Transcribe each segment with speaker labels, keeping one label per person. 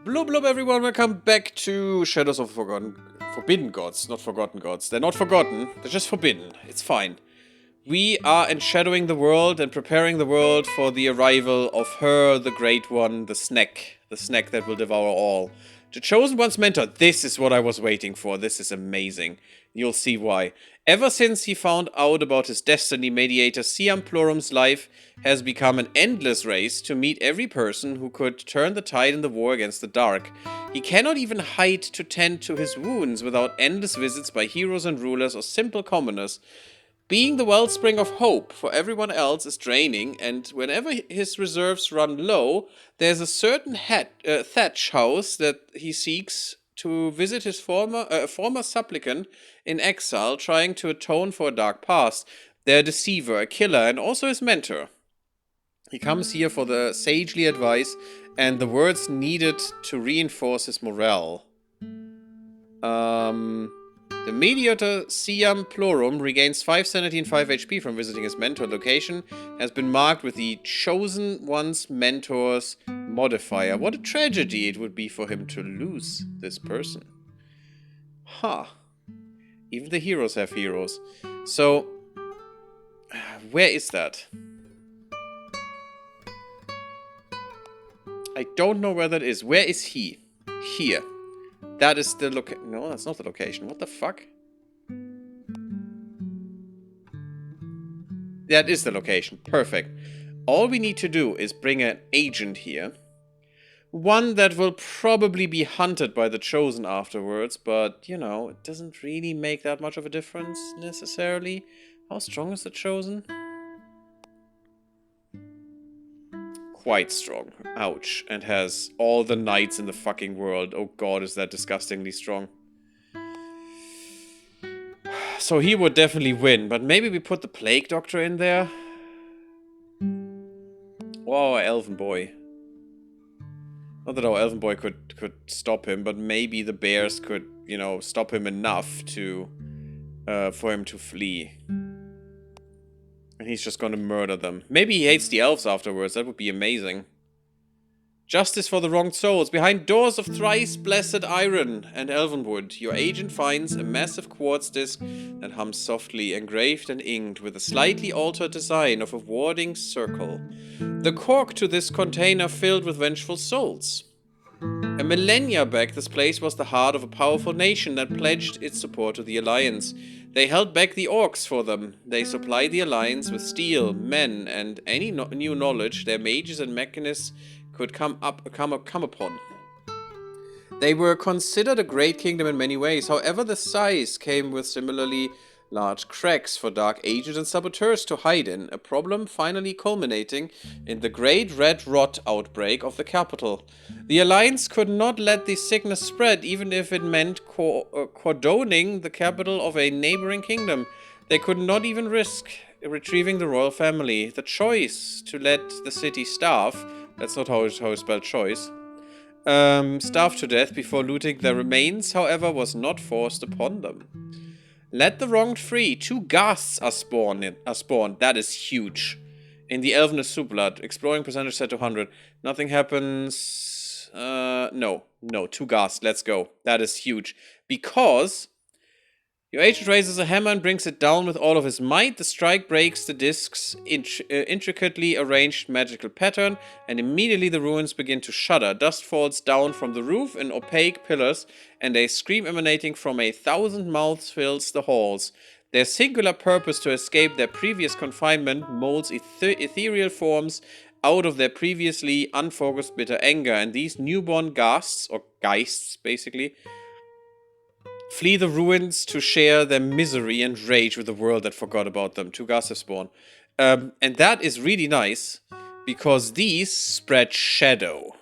Speaker 1: Blub blub everyone, welcome back to Shadows of Forbidden Gods, not Forgotten Gods. They're not forgotten, they're just forbidden. It's fine. We are enshadowing the world and preparing the world for the arrival of her, the Great One, the snack that will devour all. The Chosen One's mentor, this is what I was waiting for, this is amazing. You'll see why. Ever since he found out about his destiny mediator, Siam Plurum's life has become an endless race to meet every person who could turn the tide in the war against the dark. He cannot even hide to tend to his wounds without endless visits by heroes and rulers or simple commoners. Being the wellspring of hope for everyone else is draining, and whenever his reserves run low, there's a certain thatch house that he seeks to visit his former supplicant in exile, trying to atone for a dark past. Their deceiver, a killer, and also his mentor. He comes here for the sagely advice and the words needed to reinforce his morale. The mediator Siam Plurum regains 5 sanity and 5 HP from visiting his mentor. Location has been marked with the Chosen One's mentor's modifier. What a tragedy it would be for him to lose this person. Huh. Even the heroes have heroes. So, where is that? I don't know where that is. Where is he? Here. That is the location. No, that's not the location. What the fuck? That is the location. Perfect. All we need to do is bring an agent here. One that will probably be hunted by the Chosen afterwards, but, you know, it doesn't really make that much of a difference, necessarily. How strong is the Chosen? Quite strong. Ouch. And has all the knights in the fucking world. Oh god, is that disgustingly strong. So he would definitely win, but maybe we put the Plague Doctor in there? Or our Elven Boy. Not that our Elven Boy could stop him, but maybe the bears could, you know, stop him enough to for him to flee. And he's just gonna murder them. Maybe he hates the elves afterwards. That would be amazing. Justice for the wronged souls. Behind doors of thrice blessed iron and elvenwood, your agent finds a massive quartz disc that hums softly, engraved and inked with a slightly altered design of a warding circle. The cork to this container filled with vengeful souls. A millennia back, this place was the heart of a powerful nation that pledged its support to the Alliance. They held back the orcs for them. They supplied the Alliance with steel, men, and any new knowledge their mages and mechanists could come upon. They were considered a great kingdom in many ways. However, the size came with similarly large cracks for dark agents and saboteurs to hide in, a problem finally culminating in the Great Red Rot outbreak of the capital. The Alliance could not let the sickness spread, even if it meant cordoning the capital of a neighboring kingdom. They could not even risk retrieving the royal family. The choice to let the city starve, that's not how it's spelled choice, starve to death before looting their remains, however, was not forced upon them. Let the wronged free. 2 ghasts are spawned. That is huge. In the Elveness Subblood. Exploring percentage set to 100. Nothing happens. No. 2 ghasts. Let's go. That is huge. Because your agent raises a hammer and brings it down with all of his might. The strike breaks the disc's intricately arranged magical pattern, and immediately the ruins begin to shudder. Dust falls down from the roof in opaque pillars, and a scream emanating from 1,000 mouths fills the halls. Their singular purpose to escape their previous confinement molds ethereal forms out of their previously unfocused bitter anger, and these newborn ghasts, or geists basically, flee the ruins to share their misery and rage with the world that forgot about them. 2 ghasts have spawned. And that is really nice, because these spread shadow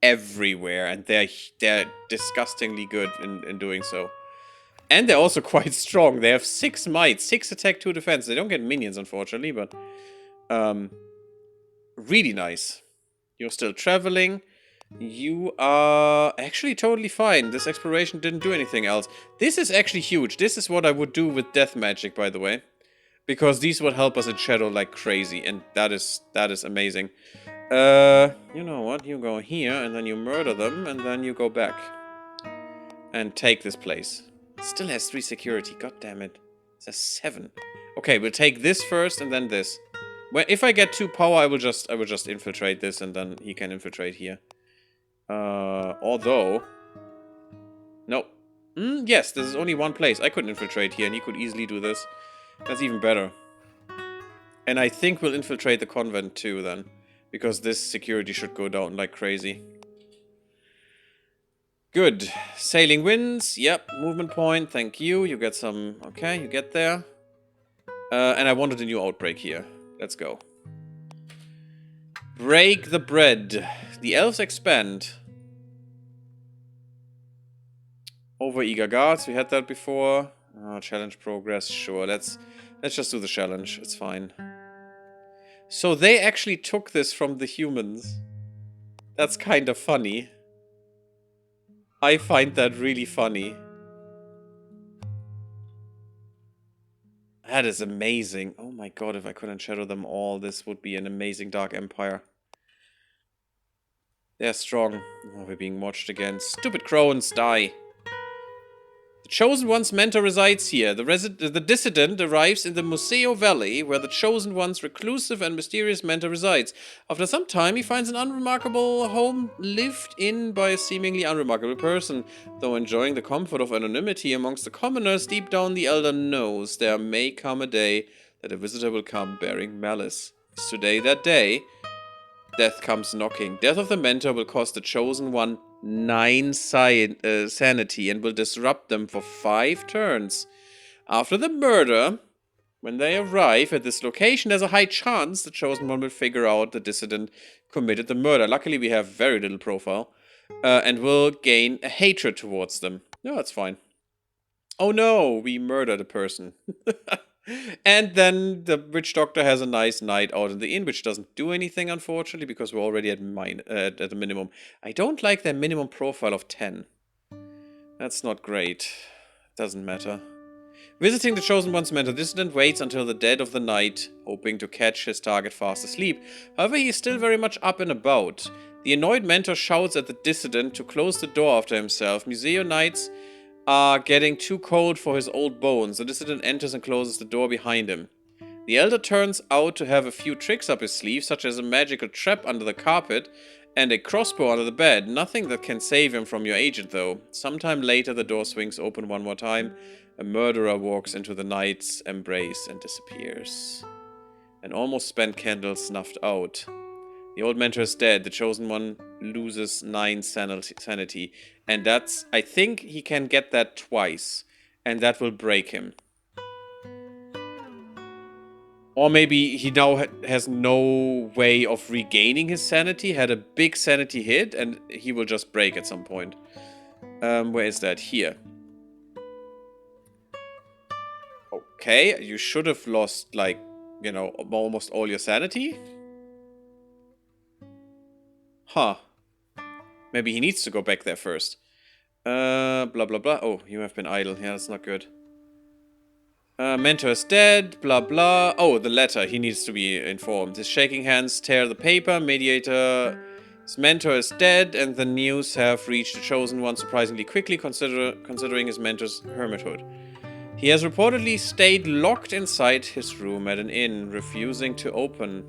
Speaker 1: everywhere, and they're disgustingly good in doing so. And they're also quite strong. They have 6 might, 6 attack, 2 defense. They don't get minions, unfortunately, but really nice. You're still traveling. You are actually totally fine. This exploration didn't do anything else. This is actually huge. This is what I would do with death magic, by the way. Because these would help us in shadow like crazy. And that is amazing. You know what? You go here, and then you murder them, and then you go back. And take this place. Still has 3 security, god damn it. It says 7. Okay, we'll take this first, and then this. Well, if I get 2 power, I will just infiltrate this, and then he can infiltrate here. Although... No. Yes, this is only 1 place. I could infiltrate here, and he could easily do this. That's even better. And I think we'll infiltrate the convent too, then. Because this security should go down like crazy. Good. Sailing winds. Yep. Movement point. Thank you. You get some... Okay, you get there. And I wanted a new outbreak here. Let's go. Break the bread. The elves expand. Over eager guards. We had that before. Challenge progress. Sure. Let's just do the challenge. It's fine. So they actually took this from the humans. That's kind of funny. I find that really funny. That is amazing. Oh my god, if I couldn't shadow them all, this would be an amazing Dark Empire. They're strong. Oh, we're being watched again. Stupid crones, die. The Chosen One's mentor resides here. The dissident arrives in the Museo Valley, where the Chosen One's reclusive and mysterious mentor resides. After some time, he finds an unremarkable home lived in by a seemingly unremarkable person. Though enjoying the comfort of anonymity amongst the commoners, deep down the elder knows there may come a day that a visitor will come bearing malice. Is today that day? Death comes knocking. Death of the mentor will cost the Chosen One 9 sanity and will disrupt them for 5 turns. After the murder, when they arrive at this location, there's a high chance the Chosen One will figure out the dissident committed the murder. Luckily, we have very little profile, and will gain a hatred towards them. No, that's fine. Oh no, we murdered a person. And then the witch doctor has a nice night out in the inn, which doesn't do anything, unfortunately, because we're already at the minimum. I don't like their minimum profile of 10. That's not great. Doesn't matter. Visiting the Chosen One's mentor, dissident waits until the dead of the night, hoping to catch his target fast asleep. However, he is still very much up and about. The annoyed mentor shouts at the dissident to close the door after himself. Museo nights are getting too cold for his old bones. The dissident enters and closes the door behind him. The elder turns out to have a few tricks up his sleeve, such as a magical trap under the carpet and a crossbow under the bed. Nothing that can save him from your agent, though. Sometime later, the door swings open one more time. A murderer walks into the night's embrace and disappears. An almost spent candle snuffed out. The old mentor is dead. The Chosen One loses 9 sanity. And that's... I think he can get that twice. And that will break him. Or maybe he now has no way of regaining his sanity. Had a big sanity hit. And he will just break at some point. Where is that? Here. Okay. You should have lost, like, you know, almost all your sanity. Huh. Maybe he needs to go back there first. Blah, blah, blah. Oh, you have been idle. Yeah, that's not good. Mentor is dead. Blah, blah. Oh, the letter. He needs to be informed. His shaking hands tear the paper. His mentor is dead, and the news have reached the Chosen One surprisingly quickly, considering his mentor's hermithood. He has reportedly stayed locked inside his room at an inn, refusing to open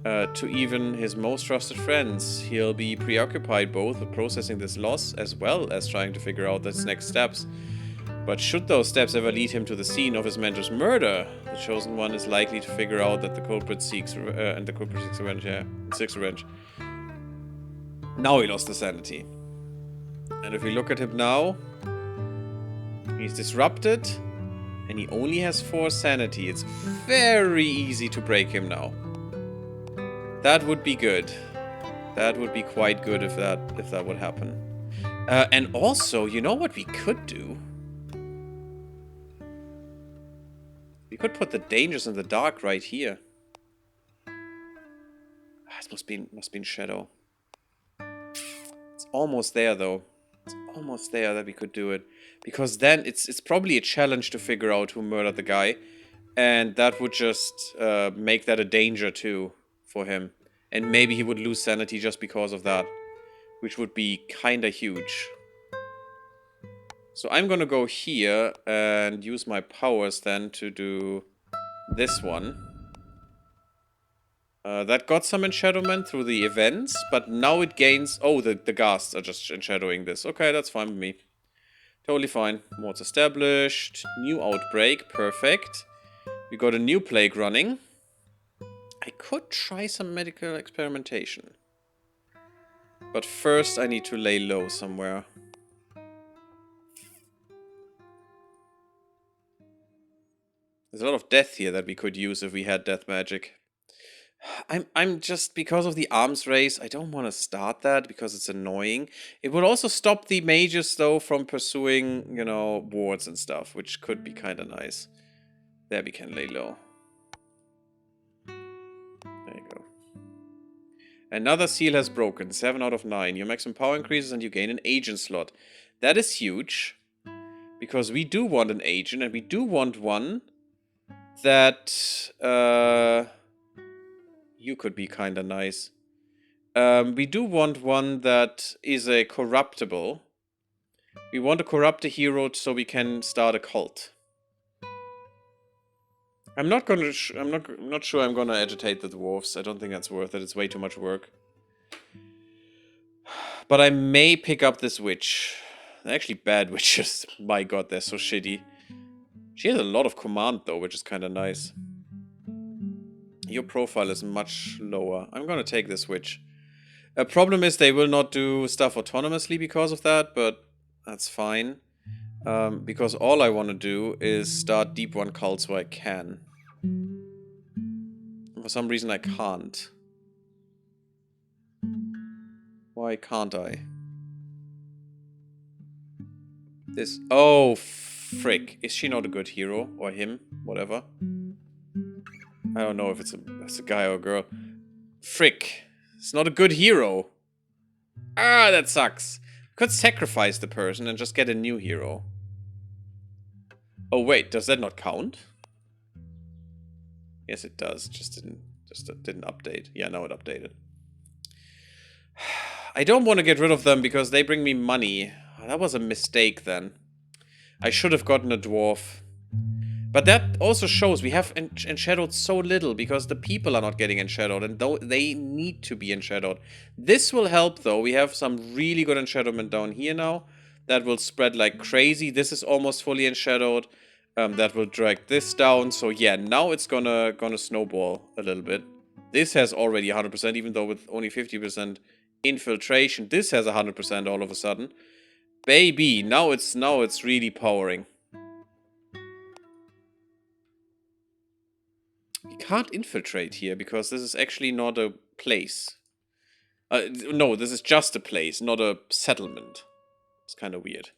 Speaker 1: to even his most trusted friends. He'll be preoccupied both with processing this loss as well as trying to figure out his next steps. But should those steps ever lead him to the scene of his mentor's murder, the Chosen One is likely to figure out that the culprit seeks revenge. Yeah, seeks revenge. Now he lost the sanity. And if we look at him now, he's disrupted, and he only has 4 sanity. It's very easy to break him now. That would be good. That would be quite good if that would happen. And also, you know what we could do? We could put the dangers in the dark right here. It must be in shadow. It's almost there though. It's almost there that we could do it. Because then it's probably a challenge to figure out who murdered the guy. And that would just make that a danger too for him. And maybe he would lose sanity just because of that. Which would be kinda huge. So I'm gonna go here and use my powers then to do this one. That got some enshadowment through the events, but now it gains... Oh, the ghasts are just enshadowing this. Okay, that's fine with me. Totally fine. Mods established. New outbreak. Perfect. We got a new plague running. I could try some medical experimentation. But first I need to lay low somewhere. There's a lot of death here that we could use if we had death magic. I'm just, because of the arms race, I don't want to start that because it's annoying. It would also stop the mages, though, from pursuing, you know, wards and stuff, which could be kind of nice. There we can lay low. There you go. Another seal has broken. 7 out of 9. Your maximum power increases and you gain an agent slot. That is huge. Because we do want an agent, and we do want one that... you could be kind of nice. We do want one that is a corruptible. We want to corrupt a hero so we can start a cult. I'm not sure I'm gonna agitate the dwarves. I don't think that's worth it. It's way too much work. But I may pick up this witch. They're actually bad witches. My god, they're so shitty. She has a lot of command though, which is kind of nice. Your profile is much lower. I'm gonna take this witch. A problem is they will not do stuff autonomously because of that, but that's fine. Because all I want to do is start Deep One cults where I can. For some reason I can't. Why can't I? This... Oh, frick. Is she not a good hero? Or him? Whatever. I don't know if it's a guy or a girl. Frick. It's not a good hero. Ah, that sucks. Could sacrifice the person and just get a new hero. Oh wait, does that not count? Yes, it does. Just didn't update. Yeah, now it updated. I don't want to get rid of them because they bring me money. That was a mistake then. I should have gotten a dwarf. But that also shows we have enshadowed so little because the people are not getting enshadowed, and though they need to be enshadowed. This will help though. We have some really good enshadowment down here now. That will spread like crazy. This is almost fully enshadowed. That will drag this down. So yeah, now it's gonna snowball a little bit. This has already 100%, even though with only 50% infiltration. This has 100% all of a sudden. Baby, now it's really powering. We can't infiltrate here because this is actually not a place. No, this is just a place, not a settlement. It's kind of weird.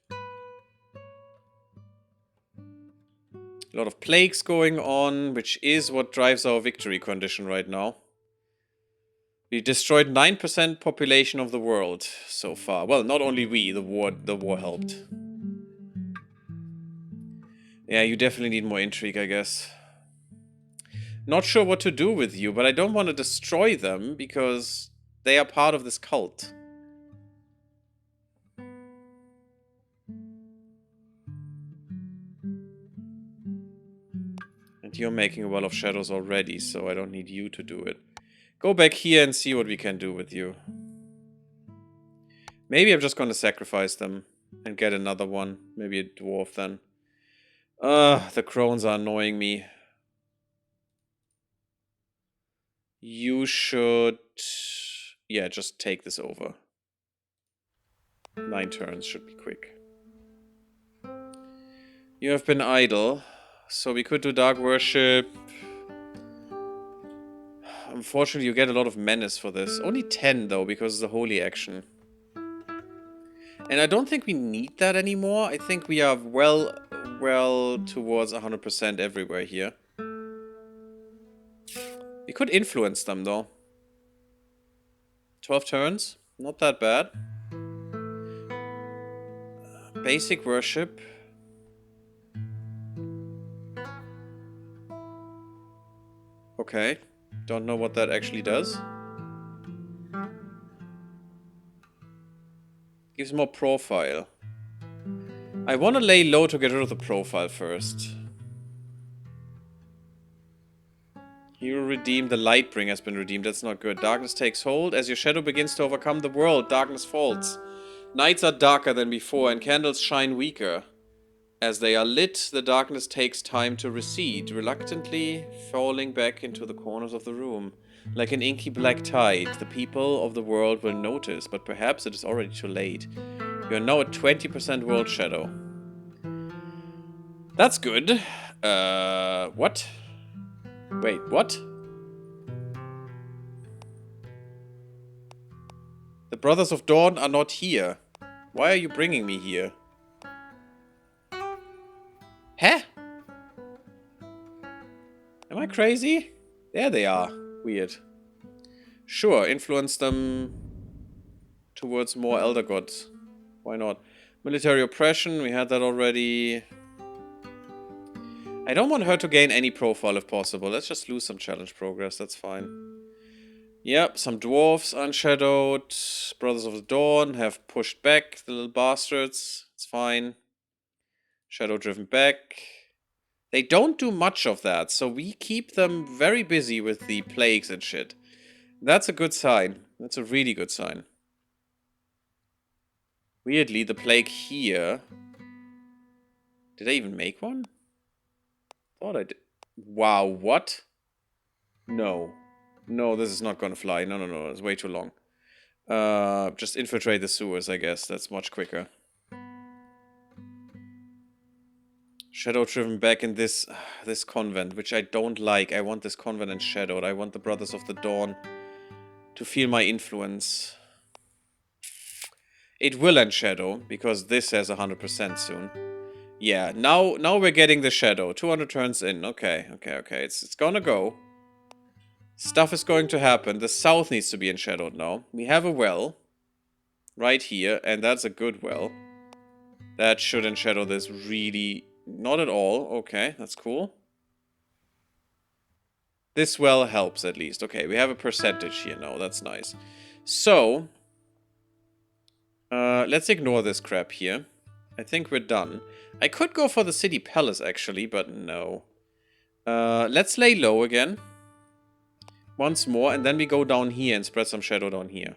Speaker 1: A lot of plagues going on, which is what drives our victory condition right now. We destroyed 9% population of the world so far. Well, not only we, the war helped. Yeah, you definitely need more intrigue, I guess. Not sure what to do with you, but I don't want to destroy them because they are part of this cult. And you're making a Well of Shadows already, so I don't need you to do it. Go back here and see what we can do with you. Maybe I'm just going to sacrifice them and get another one. Maybe a dwarf then. The crones are annoying me. You should... Yeah, just take this over. 9 turns should be quick. You have been idle, so we could do Dark Worship. Unfortunately, you get a lot of menace for this. Only 10, though, because it's a holy action. And I don't think we need that anymore. I think we are well towards 100% everywhere here. We could influence them, though. 12 turns. Not that bad. Basic worship. Okay. Don't know what that actually does. Gives more profile. I want to lay low to get rid of the profile first. Hero redeemed. The Lightbringer has been redeemed. That's not good. Darkness takes hold. As your shadow begins to overcome the world, darkness falls. Nights are darker than before, and candles shine weaker. As they are lit, the darkness takes time to recede, reluctantly falling back into the corners of the room. Like an inky black tide, the people of the world will notice, but perhaps it is already too late. You are now at 20% world shadow. That's good. What? Wait, what? The Brothers of Dawn are not here. Why are you bringing me here? Huh? Am I crazy? There they are. Weird. Sure, influence them towards more Elder Gods. Why not? Military oppression, we had that already. I don't want her to gain any profile if possible. Let's just lose some challenge progress, that's fine. Yep, some dwarves unshadowed. Brothers of the Dawn have pushed back the little bastards. It's fine. Shadow driven back. They don't do much of that, so we keep them very busy with the plagues and shit. That's a good sign. That's a really good sign. Weirdly, the plague here... Did I even make one? Thought I did. Wow, what? No. No, this is not gonna fly. No, no, no. It's way too long. Just infiltrate the sewers, I guess. That's much quicker. Shadow driven back in this this convent, which I don't like. I want this convent enshadowed. I want the Brothers of the Dawn to feel my influence. It will enshadow, because this has 100% soon. Yeah, now we're getting the shadow. 200 turns in. Okay, okay, okay. It's gonna go. Stuff is going to happen. The south needs to be enshadowed now. We have a well right here, and that's a good well. That should enshadow this really... Not at all. Okay, that's cool. This well helps at least. Okay, we have a percentage here now. That's nice. So, let's ignore this crap here. I think we're done. I could go for the city palace actually, but no. Let's lay low again. Once more, and then we go down here and spread some shadow down here.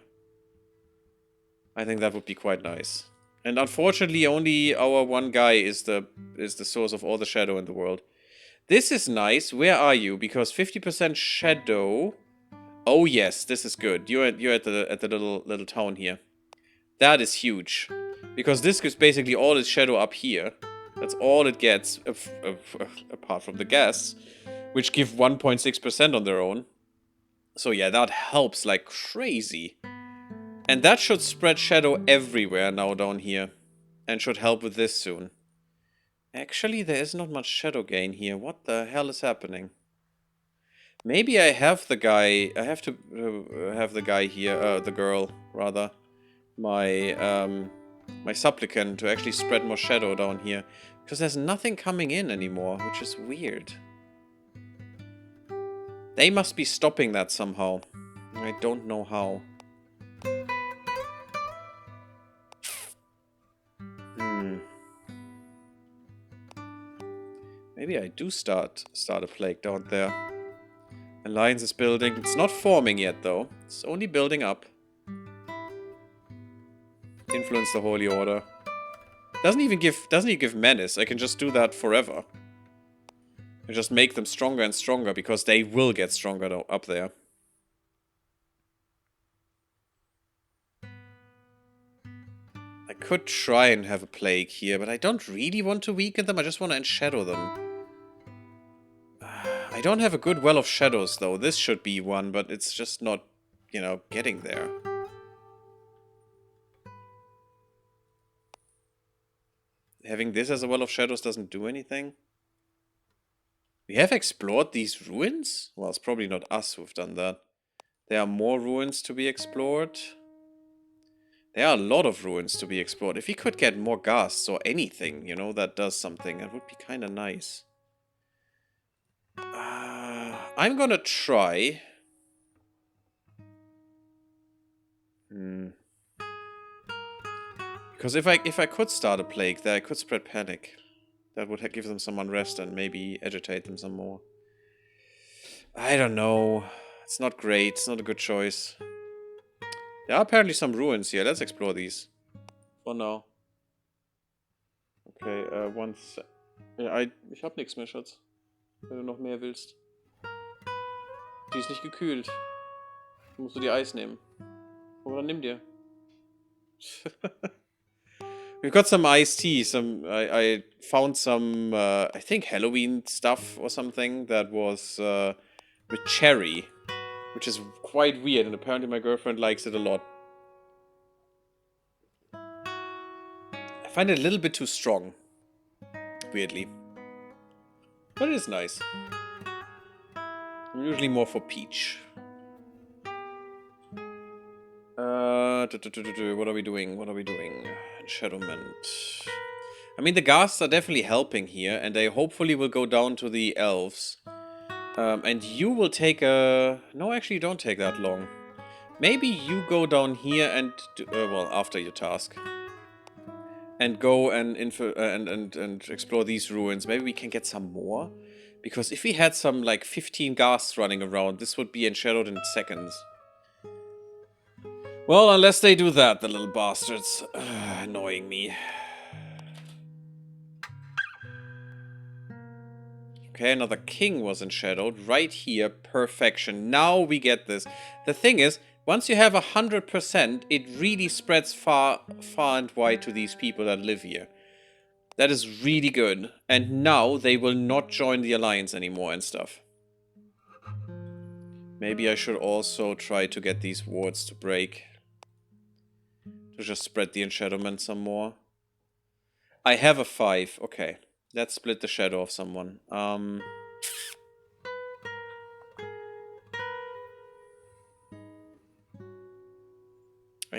Speaker 1: I think that would be quite nice. And unfortunately, only our one guy is the source of all the shadow in the world. This is nice. Where are you? Because 50% shadow. Oh yes, this is good. You're at the little town here. That is huge, because this gives basically all its shadow up here. That's all it gets, apart from the guests, which give 1.6% on their own. So yeah, that helps like crazy. And that should spread shadow everywhere now down here. And should help with this soon. Actually, there is not much shadow gain here. What the hell is happening? Maybe I have the guy... I have to have the guy here, the girl, rather. My supplicant to actually spread more shadow down here. Because there's nothing coming in anymore, which is weird. They must be stopping that somehow. I don't know how. Maybe I do start a plague down there. Alliance is building. It's not forming yet, though. It's only building up. Influence the Holy Order. Doesn't even give menace. I can just do that forever. And just make them stronger and stronger, because they will get stronger up there. I could try and have a plague here, but I don't really want to weaken them. I just want to enshadow them. I don't have a good well of shadows, though. This should be one, but it's just not, you know, getting there. Having this as a well of shadows doesn't do anything. We have explored these ruins? Well, it's probably not us who've done that. There are more ruins to be explored. There are a lot of ruins to be explored. If we could get more ghasts or anything, you know, that does something, that would be kind of nice. I'm gonna try. Because if I could start a plague, then I could spread panic. That would give them some unrest and maybe agitate them some more. I don't know. It's not great. It's not a good choice. There are apparently some ruins here. Let's explore these. For now. Okay, Ja, ich hab nichts mehr, Schatz. Wenn du noch mehr willst. Die ist nicht gekühlt. Dann musst du dir Eis nehmen. Oder nimm dir. We've got some iced tea. I found some, I think Halloween stuff or something that was with cherry, which is quite weird, and apparently my girlfriend likes it a lot. I find it a little bit too strong, weirdly, but it is nice. I'm usually more for peach. What are we doing? What are we doing? Enshadowment. I mean, the ghasts are definitely helping here, and they hopefully will go down to the elves. And you will take a... No, actually, you don't take that long. Maybe you go down here and... well, after your task. And go and explore these ruins. Maybe we can get some more. Because if we had some, like, 15 ghasts running around, this would be enshadowed in seconds. Well, unless they do that, the little bastards. Annoying me. Okay, another king was enshadowed. Right here, perfection. Now we get this. The thing is, once you have 100%, it really spreads far and wide to these people that live here. That is really good. And now they will not join the alliance anymore and stuff. Maybe I should also try to get these wards to break. To just spread the enshadowment some more. I have a 5. Okay. Let's split the shadow of someone. I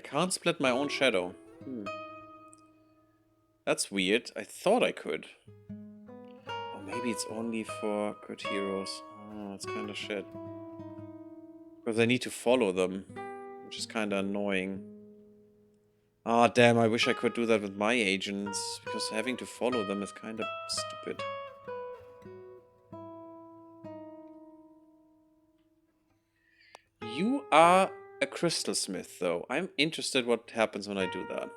Speaker 1: can't split my own shadow. That's weird. I thought I could. Or maybe it's only for good heroes. Oh, it's kind of shit. Because I need to follow them. Which is kind of annoying. Ah, damn, I wish I could do that with my agents. Because having to follow them is kind of stupid. You are a crystal smith, though. I'm interested what happens when I do that.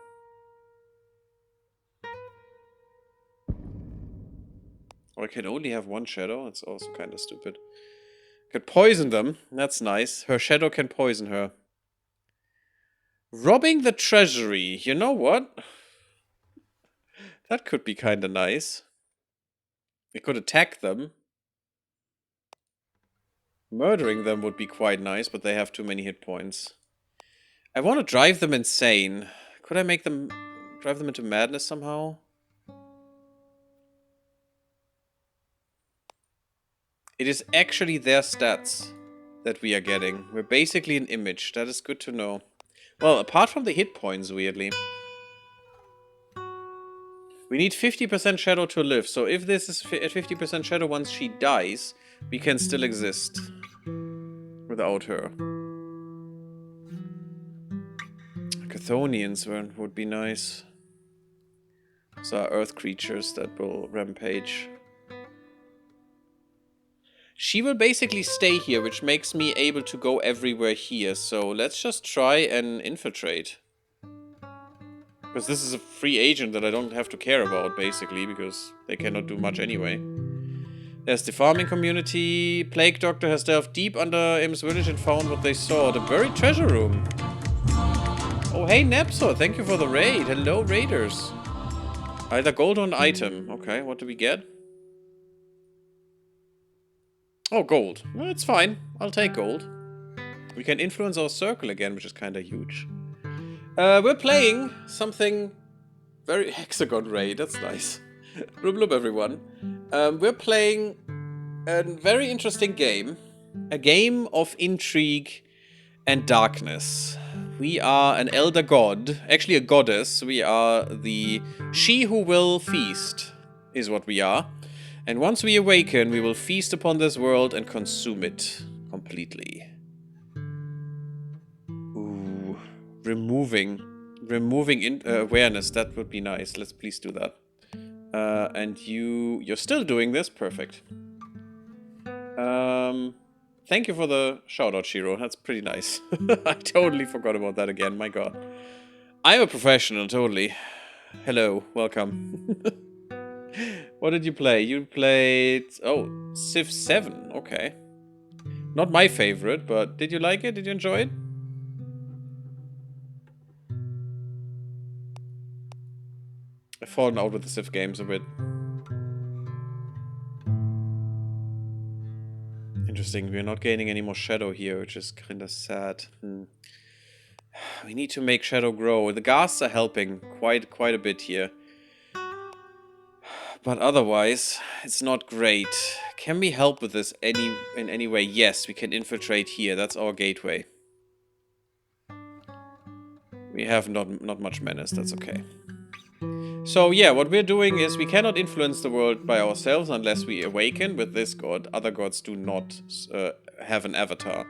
Speaker 1: Or I can only have one shadow. That's also kind of stupid. Could poison them. That's nice. Her shadow can poison her. Robbing the treasury. You know what? That could be kind of nice. We could attack them. Murdering them would be quite nice, but they have too many hit points. I want to drive them insane. Could I make them... drive them into madness somehow? It is actually their stats that we are getting. We're basically an image. That is good to know. Well, apart from the hit points, weirdly. We need 50% shadow to live. So if this is at 50% shadow once she dies, we can still exist. Without her. Chthonians would be nice. Those are earth creatures that will rampage. She will basically stay here, which makes me able to go everywhere here. So let's just try and infiltrate. Because this is a free agent that I don't have to care about, basically, because they cannot do much anyway. There's the farming community. Plague Doctor has delved deep under Im's village and found what they saw. The buried treasure room. Oh, hey, Nepso. Thank you for the raid. Hello, raiders. Either gold or an item. Okay, what do we get? Oh, gold. Well, it's fine. I'll take gold. We can influence our circle again, which is kind of huge. We're playing something very... Hexagon raid. That's nice. Blub blub, everyone. We're playing a very interesting game. A game of intrigue and darkness. We are an elder god. Actually, a goddess. We are the... She who will feast is what we are. And once we awaken, we will feast upon this world and consume it completely. Ooh. Removing. removing awareness. That would be nice. Let's please do that. And you're still doing this. Perfect. Thank you for the shout out, Shiro. That's pretty nice. I totally forgot about that again. My god. I'm a professional, totally. Hello, welcome. What did you play? You played... Oh, Civ 7. Okay. Not my favorite, but did you like it? Did you enjoy it? I've fallen out with the Civ games a bit. Interesting, we're not gaining any more shadow here, which is kind of sad. We need to make shadow grow. The ghasts are helping quite a bit here. But otherwise, it's not great. Can we help with this in any way? Yes, we can infiltrate here. That's our gateway. We have not much menace. That's okay. So yeah, what we're doing is we cannot influence the world by ourselves unless we awaken with this god. Other gods do not have an avatar.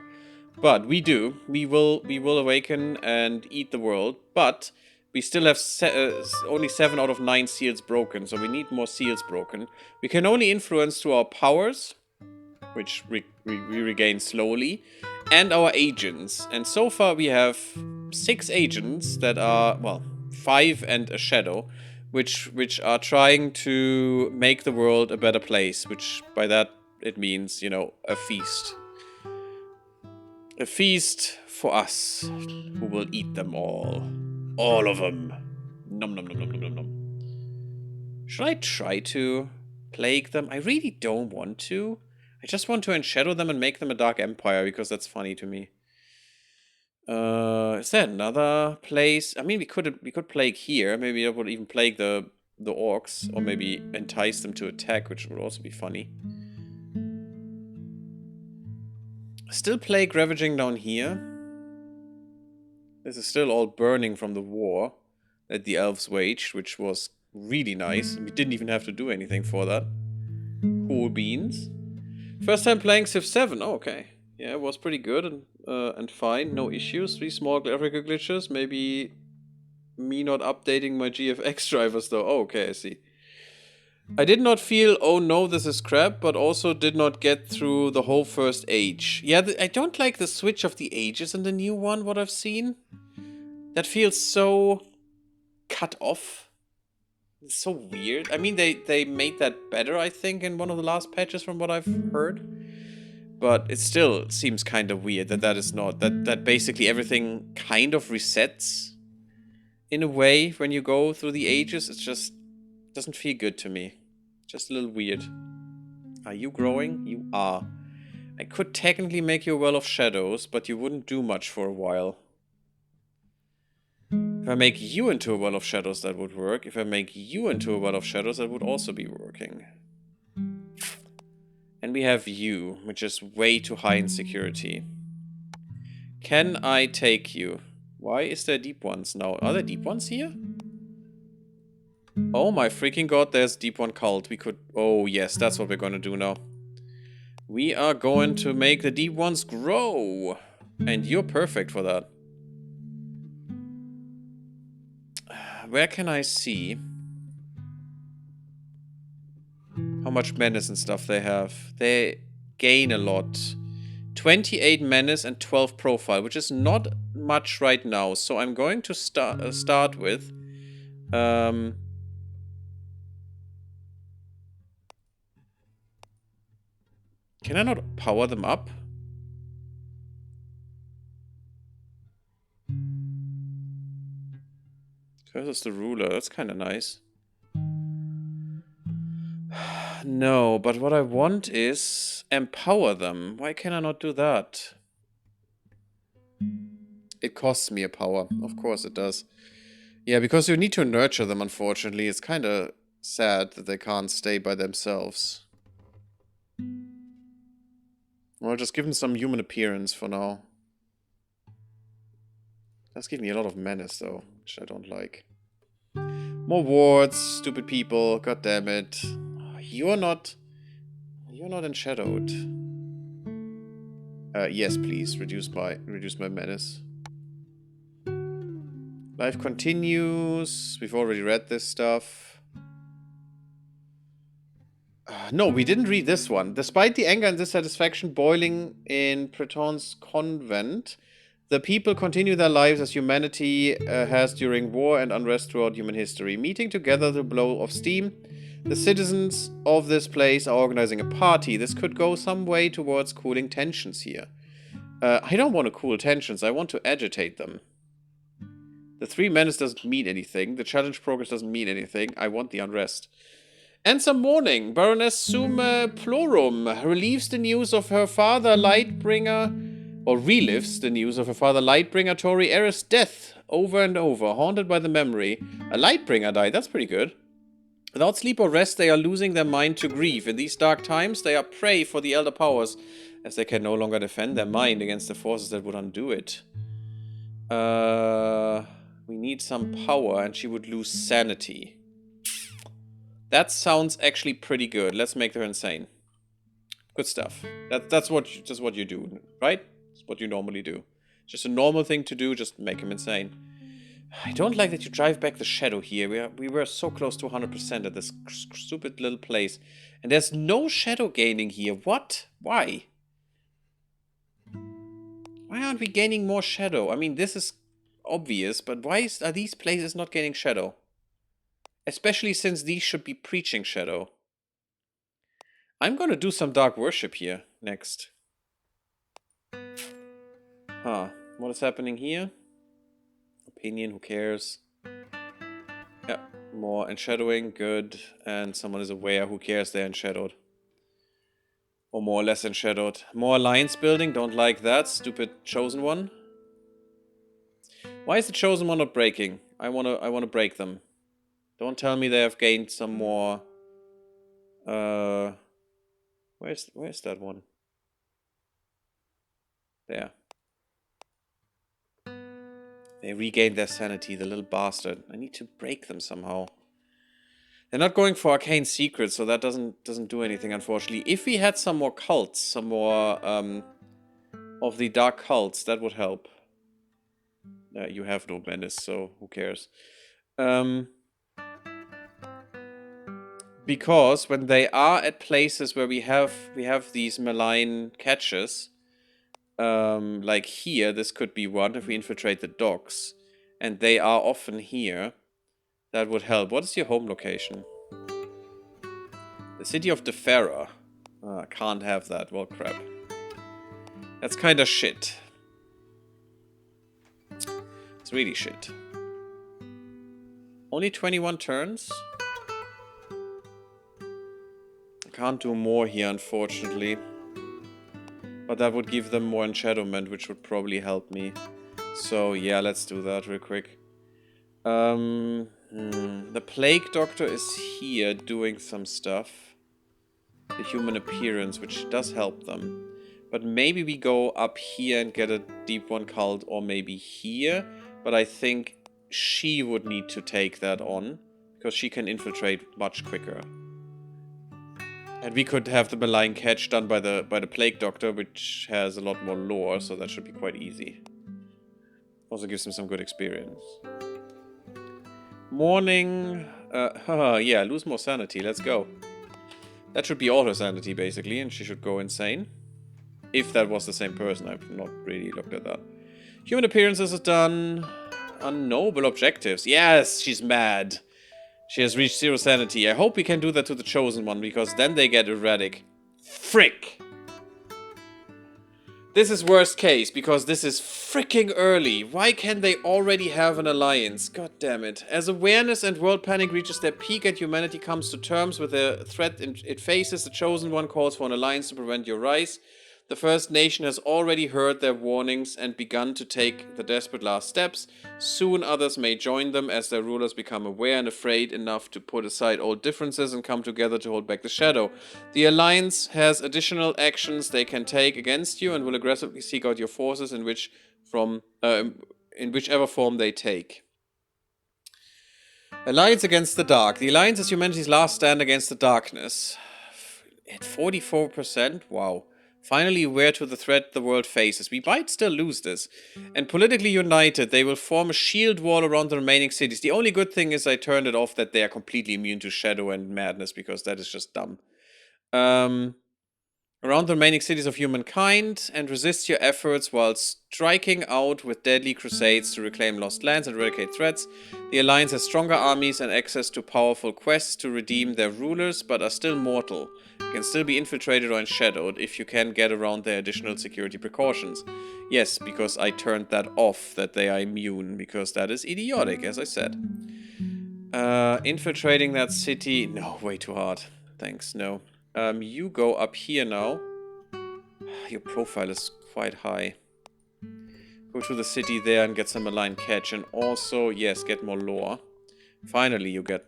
Speaker 1: But we do. We will awaken and eat the world. But we still have only 7 out of 9 seals broken, so we need more seals broken. We can only influence through our powers, which we regain slowly, and our agents. And so far we have 6 agents that are, well, 5 and a shadow, which are trying to make the world a better place, which by that it means, you know, a feast. A feast for us, who will eat them all. All of them. Nom nom nom nom nom nom nom. Should I try to plague them? I really don't want to. I just want to enshadow them and make them a dark empire, because that's funny to me. Is there another place? I mean, we could plague here. Maybe that would even plague the orcs, or maybe entice them to attack, which would also be funny. Still plague ravaging down here. This is still all burning from the war that the elves waged, which was really nice. We didn't even have to do anything for that. Cool beans. First time playing Civ 7. Oh, okay. Yeah, it was pretty good and fine. No issues. 3 small graphical glitches. Maybe me not updating my GFX drivers though. Oh, okay, I see. I did not feel, oh no, this is crap, but also did not get through the whole first age. Yeah, I don't like the switch of the ages in the new one, what I've seen. That feels so cut off. It's so weird. I mean, they made that better, I think, in one of the last patches from what I've heard. But it still seems kind of weird that is not... That basically everything kind of resets in a way when you go through the ages. It's just... doesn't feel good to me. Just a little weird. Are you growing? You are. I could technically make you a Well of Shadows, but you wouldn't do much for a while. If I make you into a Well of Shadows, that would work. If I make you into a Well of Shadows, that would also be working. And we have you, which is way too high in security. Can I take you? Why is there deep ones now? Are there deep ones here? Oh my freaking god, there's deep one cult. We could... Oh yes, that's what we're gonna do now. We are going to make the deep ones grow. And you're perfect for that. Where can I see how much menace and stuff they have? They gain a lot. 28 menace and 12 profile, which is not much right now. So I'm going to start with... Can I not power them up? Curses the ruler, that's kind of nice. No, but what I want is empower them. Why can I not do that? It costs me a power. Of course it does. Yeah, because you need to nurture them, unfortunately. It's kind of sad that they can't stay by themselves. Well, just give them some human appearance for now. That's giving me a lot of menace, though, which I don't like. More wards, stupid people, god damn it. You're not enshadowed. Yes, please, reduce my menace. Life continues. We've already read this stuff. No, we didn't read this one. Despite the anger and dissatisfaction boiling in Breton's convent, the people continue their lives as humanity has during war and unrest throughout human history. Meeting together to blow off steam, the citizens of this place are organizing a party. This could go some way towards cooling tensions here. I don't want to cool tensions, I want to agitate them. The 3 menace doesn't mean anything. The challenge progress doesn't mean anything. I want the unrest. And some mourning. Baroness Sume Plorum relieves the news of her father Lightbringer, or relives the news of her father Lightbringer Tori Eris' death over and over, haunted by the memory. A Lightbringer died, that's pretty good. Without sleep or rest, they are losing their mind to grief. In these dark times, they are prey for the elder powers, as they can no longer defend their mind against the forces that would undo it. We need some power, and she would lose sanity. That sounds actually pretty good. Let's make her insane. Good stuff. That's just what you do, right? It's what you normally do. Just a normal thing to do, just make him insane. I don't like that you drive back the shadow here. We were so close to 100% at this stupid little place. And there's no shadow gaining here. What? Why? Why aren't we gaining more shadow? I mean, this is obvious, but why are these places not gaining shadow? Especially since these should be preaching shadow. I'm gonna do some dark worship here next. Huh. What is happening here? Opinion, who cares? Yeah, more enshadowing, good. And someone is aware, who cares, they're enshadowed. Or more or less enshadowed. More alliance building, don't like that. Stupid chosen one. Why is the chosen one not breaking? I wanna break them. Don't tell me they have gained some more. Where's that one? There. They regained their sanity, the little bastard. I need to break them somehow. They're not going for arcane secrets, so that doesn't do anything, unfortunately. If we had some more cults, some more of the dark cults, that would help. You have no menace, so who cares? Because when they are at places where we have these malign catches, like here, this could be one if we infiltrate the docks, and they are often here. That would help. What is your home location? The city of Defera. Can't have that. Well, crap. That's kind of shit. It's really shit. Only 21 turns? Can't do more here, unfortunately. But that would give them more enshadowment, which would probably help me. So, yeah, let's do that real quick. The Plague Doctor is here doing some stuff. The human appearance, which does help them. But maybe we go up here and get a Deep One cult, or maybe here. But I think she would need to take that on, because she can infiltrate much quicker. And we could have the malign catch done by the Plague Doctor, which has a lot more lore, so that should be quite easy. Also gives him some good experience. Morning. Yeah, lose more sanity. Let's go. That should be all her sanity, basically, and she should go insane. If that was the same person, I've not really looked at that. Human appearances is done. Unknowable objectives. Yes, she's mad. She has reached 0 sanity. I hope we can do that to the Chosen One, because then they get erratic. Frick! This is worst case, because this is freaking early. Why can't they already have an alliance? God damn it. As awareness and world panic reaches their peak and humanity comes to terms with the threat it faces, the Chosen One calls for an alliance to prevent your rise. The First Nation has already heard their warnings and begun to take the desperate last steps. Soon others may join them as their rulers become aware and afraid enough to put aside old differences and come together to hold back the shadow. The Alliance has additional actions they can take against you and will aggressively seek out your forces in whichever form they take. Alliance against the Dark. The Alliance is humanity's last stand against the darkness. At 44%? Wow. Finally aware to the threat the world faces. We might still lose this. And politically united, they will form a shield wall around the remaining cities. The only good thing is I turned it off that they are completely immune to shadow and madness, because that is just dumb. Around the remaining cities of humankind, and resist your efforts while striking out with deadly crusades to reclaim lost lands and eradicate threats. The Alliance has stronger armies and access to powerful quests to redeem their rulers, but are still mortal. Can still be infiltrated or enshadowed if you can get around their additional security precautions. Yes, because I turned that off, that they are immune, because that is idiotic, as I said. Infiltrating that city... No, way too hard. Thanks, no. You go up here now. Your profile is quite high. Go to the city there and get some malign catch. And also, yes, get more lore. Finally, you get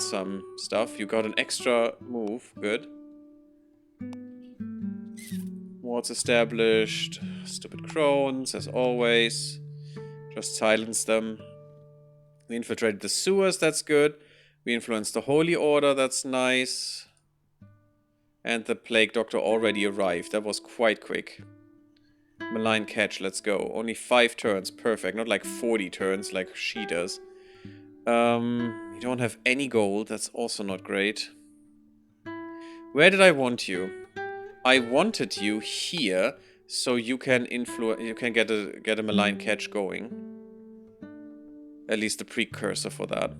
Speaker 1: some stuff. You got an extra move. Good. Wards established. Stupid crones, as always. Just silence them. We infiltrated the sewers. That's good. We influenced the Holy Order. That's nice. And the Plague Doctor already arrived. That was quite quick. Malign catch, let's go. Only 5 turns, perfect. Not like 40 turns like she does. You don't have any gold, that's also not great. Where did I want you? I wanted you here, so you can get a malign catch going. At least the precursor for that.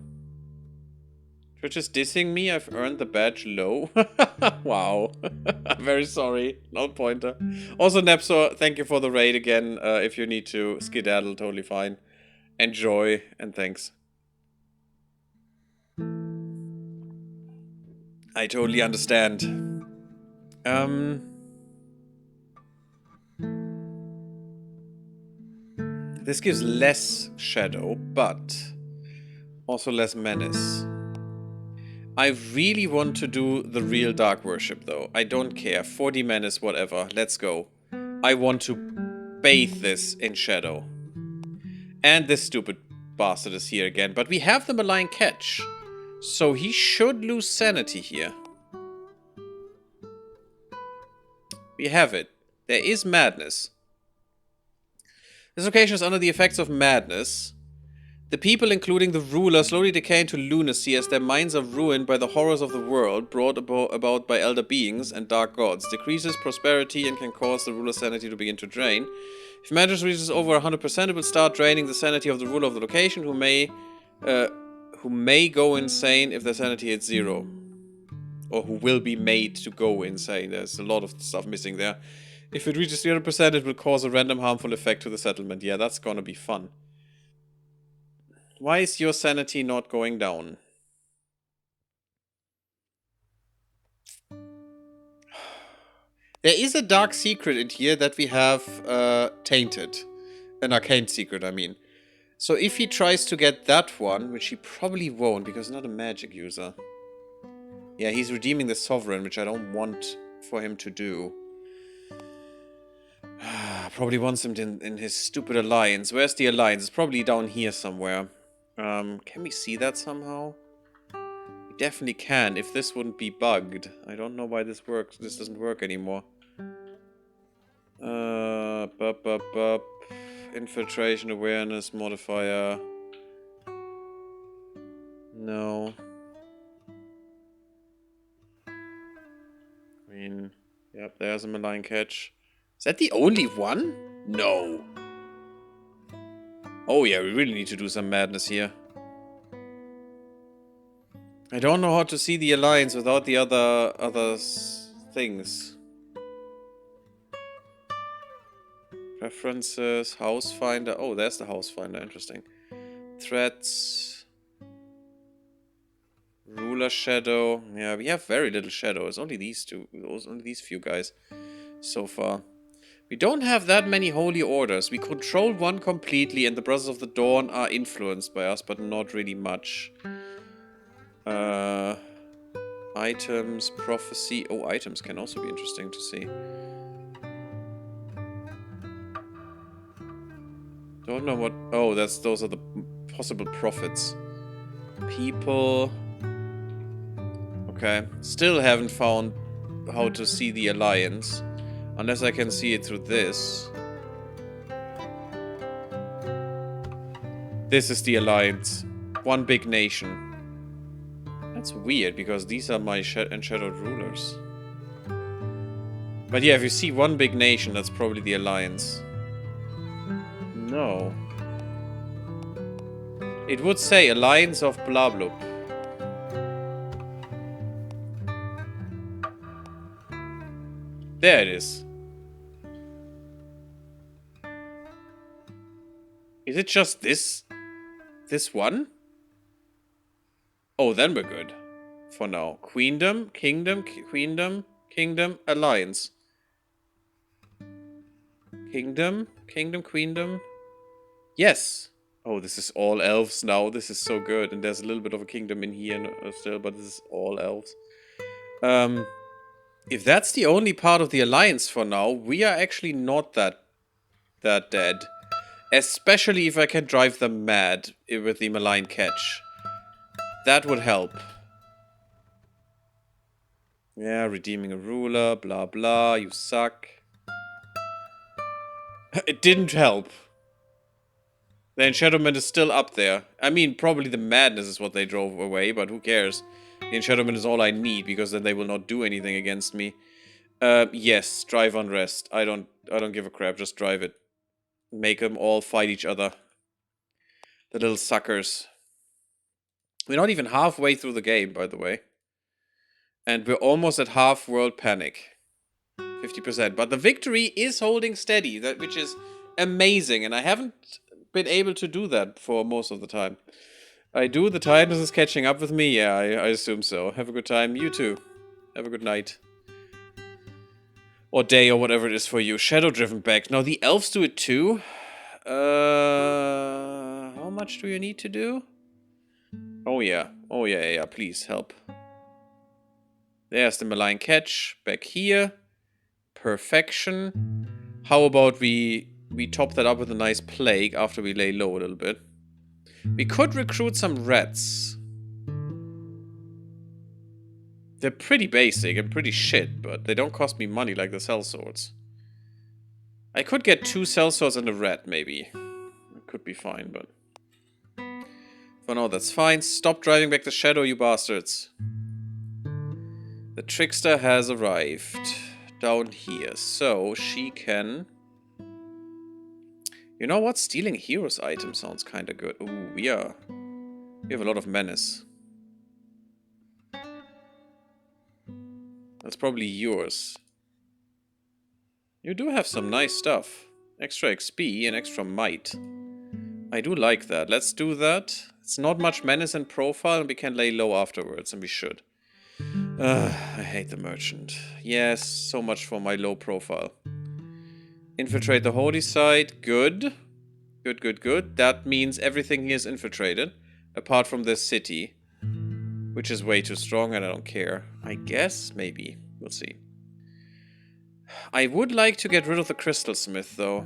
Speaker 1: You're just dissing me? I've earned the badge low. Wow. I'm very sorry. No pointer. Also, Nepsor, thank you for the raid again. If you need to skedaddle, totally fine. Enjoy, and thanks. I totally understand. This gives less shadow, but also less menace. I really want to do the real Dark Worship, though. I don't care. 40 menace, whatever. Let's go. I want to bathe this in shadow. And this stupid bastard is here again. But we have the malign catch. So he should lose sanity here. We have it. There is madness. This location is under the effects of madness. The people, including the ruler, slowly decay into lunacy as their minds are ruined by the horrors of the world brought about by elder beings and dark gods. Decreases prosperity and can cause the ruler's sanity to begin to drain. If madness reaches over 100%, it will start draining the sanity of the ruler of the location, who may go insane if their sanity hits 0. Or who will be made to go insane. There's a lot of stuff missing there. If it reaches 0%, it will cause a random harmful effect to the settlement. Yeah, that's gonna be fun. Why is your sanity not going down? There is a dark secret in here that we have tainted. An arcane secret, I mean. So if he tries to get that one, which he probably won't because he's not a magic user. Yeah, he's redeeming the Sovereign, which I don't want for him to do. Probably wants him in his stupid alliance. Where's the alliance? It's probably down here somewhere. Can we see that somehow? We definitely can, if this wouldn't be bugged. I don't know why this works. This doesn't work anymore. Infiltration awareness modifier. No. I mean, yep, there's a malign catch. Is that the only one? No. Oh yeah, we really need to do some madness here. I don't know how to see the alliance without the other things. Preferences, house finder. Oh, there's the house finder. Interesting. Threats. Ruler shadow. Yeah, we have very little shadow. It's only these two. Only these few guys so far. We don't have that many holy orders. We control one completely, and the Brothers of the Dawn are influenced by us, but not really much. Items, prophecy. Oh, items can also be interesting to see. Don't know what... Oh, those are the possible prophets. People... Okay. Still haven't found how to see the alliance. Unless I can see it through this. This is the alliance. One big nation. That's weird, because these are my enshadowed rulers. But yeah, if you see one big nation, that's probably the alliance. No. It would say Alliance of Blablub. There it is. Is it just this one? Oh, then we're good. For now. Queendom, Kingdom, Queendom, Kingdom, Alliance. Kingdom, Kingdom, Queendom. Yes. Oh, this is all elves now. This is so good. And there's a little bit of a kingdom in here still, but this is all elves. If that's the only part of the alliance for now, we are actually not that dead. Especially if I can drive them mad with the malign catch. That would help. Yeah, redeeming a ruler, blah blah, you suck. It didn't help. The enshadowment is still up there. I mean, probably the madness is what they drove away, but who cares? The enshadowment is all I need, because then they will not do anything against me. Yes, drive unrest. I don't give a crap, just drive it. Make them all fight each other. The little suckers. We're not even halfway through the game, by the way. And we're almost at half world panic. 50%. But the victory is holding steady, which is amazing. And I haven't been able to do that for most of the time. I do. The Titans is catching up with me. Yeah, I assume so. Have a good time. You too. Have a good night. Or day, or whatever it is for you. Shadow driven back. Now, the elves do it too. How much do you need to do? Oh, yeah. Oh, yeah. Please, help. There's the malign catch. Back here. Perfection. How about we top that up with a nice plague after we lay low a little bit. We could recruit some rats. They're pretty basic and pretty shit, but they don't cost me money like the sellswords. I could get 2 sellswords and a rat, maybe. It could be fine, but... for now, that's fine. Stop driving back the shadow, you bastards. The trickster has arrived. Down here. So, she can... You know what? Stealing heroes item sounds kinda good. Ooh, we have a lot of menace. That's probably yours. You do have some nice stuff. Extra XP and extra might. I do like that. Let's do that. It's not much menace and profile, and we can lay low afterwards, and we should. I hate the merchant. Yes, so much for my low profile. Infiltrate the holy site. Good. Good. That means everything here is infiltrated. Apart from this city. Which is way too strong and I don't care. I guess? Maybe. We'll see. I would like to get rid of the crystal smith, though.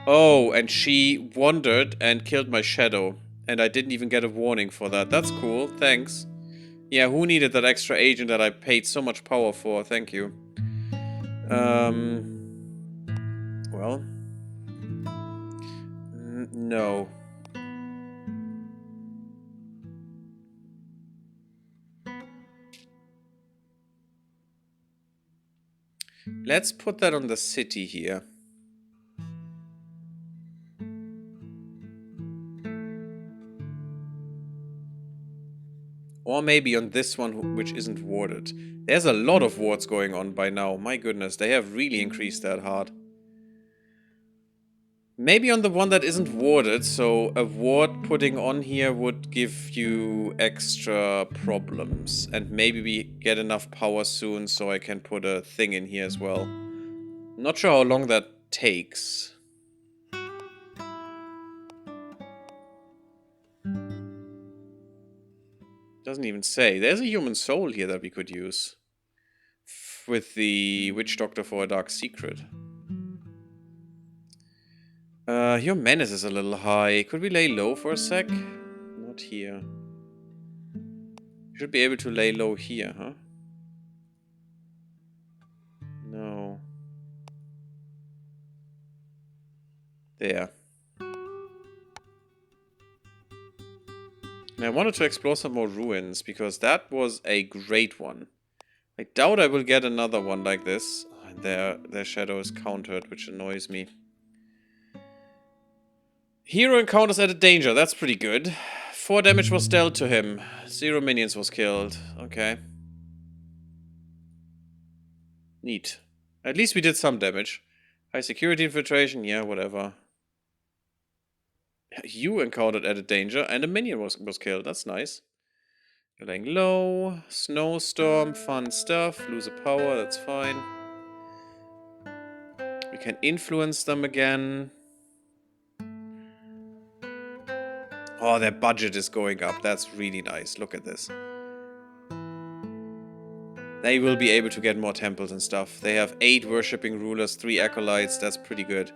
Speaker 1: Oh, and she wandered and killed my shadow. And I didn't even get a warning for that. That's cool. Thanks. Yeah, who needed that extra agent that I paid so much power for? Thank you. Well. No. Let's put that on the city here. Or maybe on this one, which isn't warded. There's a lot of wards going on by now. My goodness, they have really increased that hard. Maybe on the one that isn't warded, so a ward putting on here would give you extra problems. And maybe we get enough power soon so I can put a thing in here as well. Not sure how long that takes. Doesn't even say. There's a human soul here that we could use. With the witch doctor for a dark secret. Your menace is a little high. Could we lay low for a sec? Not here. Should be able to lay low here, huh? There. And I wanted to explore some more ruins, because that was a great one. I doubt I will get another one like this. And their shadow is countered, which annoys me. Hero encounters at a danger, that's pretty good. 4 damage was dealt to him. 0 minions was killed. Okay. Neat. At least we did some damage. High security infiltration, yeah, whatever. You encountered at a danger and a minion was killed, that's nice. You're laying low. Snowstorm, fun stuff. Lose a power, that's fine. We can influence them again. Oh, their budget is going up. That's really nice. Look at this. They will be able to get more temples and stuff. They have 8 worshipping rulers, 3 acolytes. That's pretty good.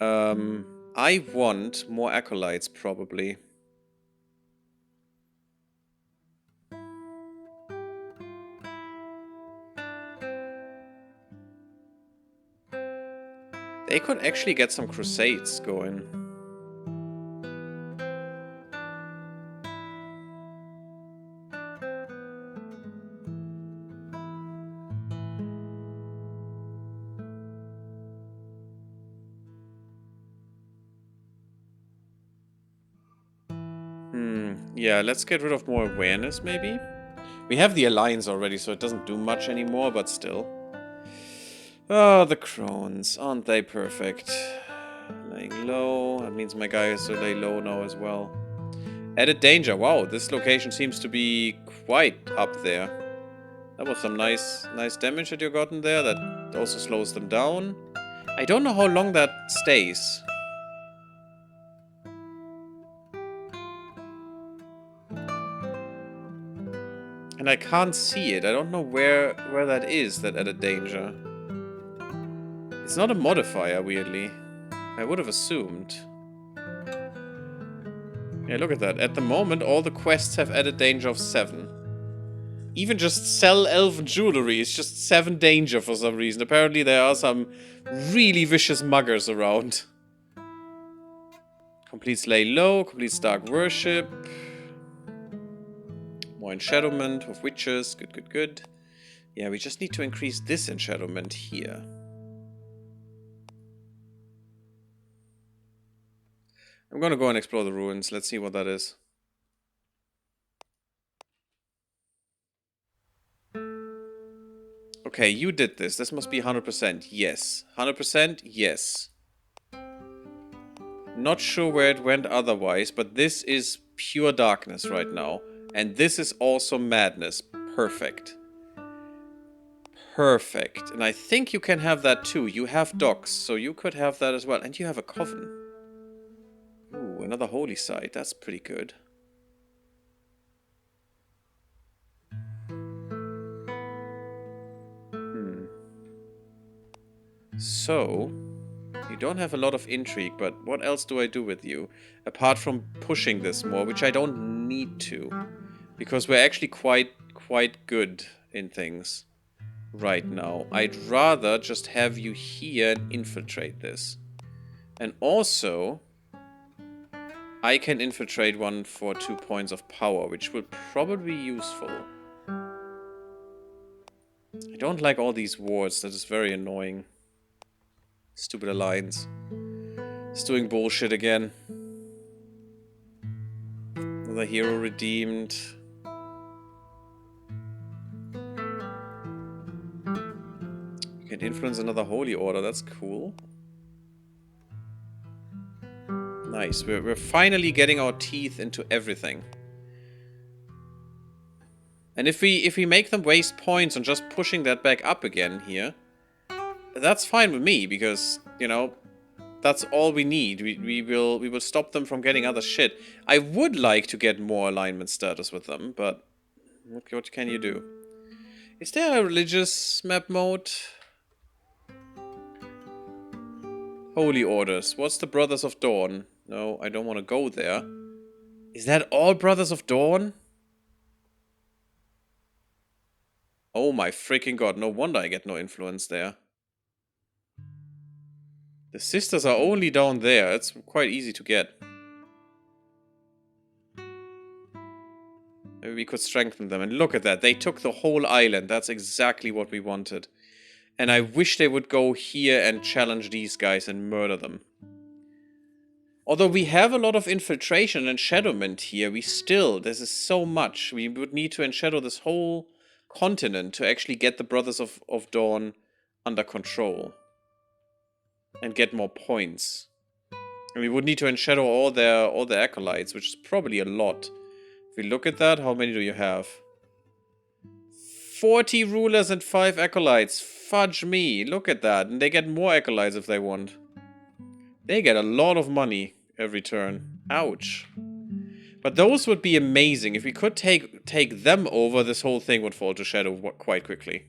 Speaker 1: I want more acolytes, probably. They could actually get some crusades going. Yeah, let's get rid of more awareness, maybe? We have the alliance already, so it doesn't do much anymore, but still. Oh, the crones. Aren't they perfect? Laying low. That means my guy has to lay low now as well. Added danger. Wow, this location seems to be quite up there. That was some nice damage that you gotten there. That also slows them down. I don't know how long that stays. And I can't see it. I don't know where that is, that added danger. It's not a modifier, weirdly. I would have assumed. Yeah, look at that. At the moment, all the quests have added danger of 7. Even just sell elven jewelry is just 7 danger for some reason. Apparently there are some really vicious muggers around. Completes lay low, completes dark worship. More enshadowment of witches. Good, good, good. Yeah, we just need to increase this enshadowment here. I'm gonna go and explore the ruins. Let's see what that is. Okay, you did this. This must be 100%. Yes. 100%? Yes. Not sure where it went otherwise, but this is pure darkness right now. And this is also madness. Perfect. Perfect. And I think you can have that too. You have docks, so you could have that as well. And you have a coven. Ooh, another holy site. That's pretty good. So, you don't have a lot of intrigue, but what else do I do with you? Apart from pushing this more, which I don't need to. Because we're actually quite good in things right now. I'd rather just have you here and infiltrate this. And also, I can infiltrate one for 2 points of power, which will probably be useful. I don't like all these wards, that is very annoying. Stupid alliance. It's doing bullshit again. Another hero redeemed. You can influence another holy order, that's cool. Nice, we're finally getting our teeth into everything. And if we make them waste points on just pushing that back up again here, that's fine with me, because, you know, that's all we need. We will stop them from getting other shit. I would like to get more alignment status with them, but what can you do? Is there a religious map mode? Holy Orders. What's the Brothers of Dawn? No, I don't want to go there. Is that all Brothers of Dawn? Oh my freaking god, no wonder I get no influence there. The sisters are only down there. It's quite easy to get. Maybe we could strengthen them. And look at that. They took the whole island. That's exactly what we wanted. And I wish they would go here and challenge these guys and murder them. Although we have a lot of infiltration and shadowment here, this is so much. We would need to enshadow this whole continent to actually get the Brothers of Dawn under control. And get more points. And we would need to enshadow all their acolytes, which is probably a lot. If we look at that, how many do you have? 40 rulers and 5 acolytes. Fudge me. Look at that. And they get more acolytes if they want. They get a lot of money every turn. Ouch. But those would be amazing. If we could take them over, this whole thing would fall to shadow quite quickly.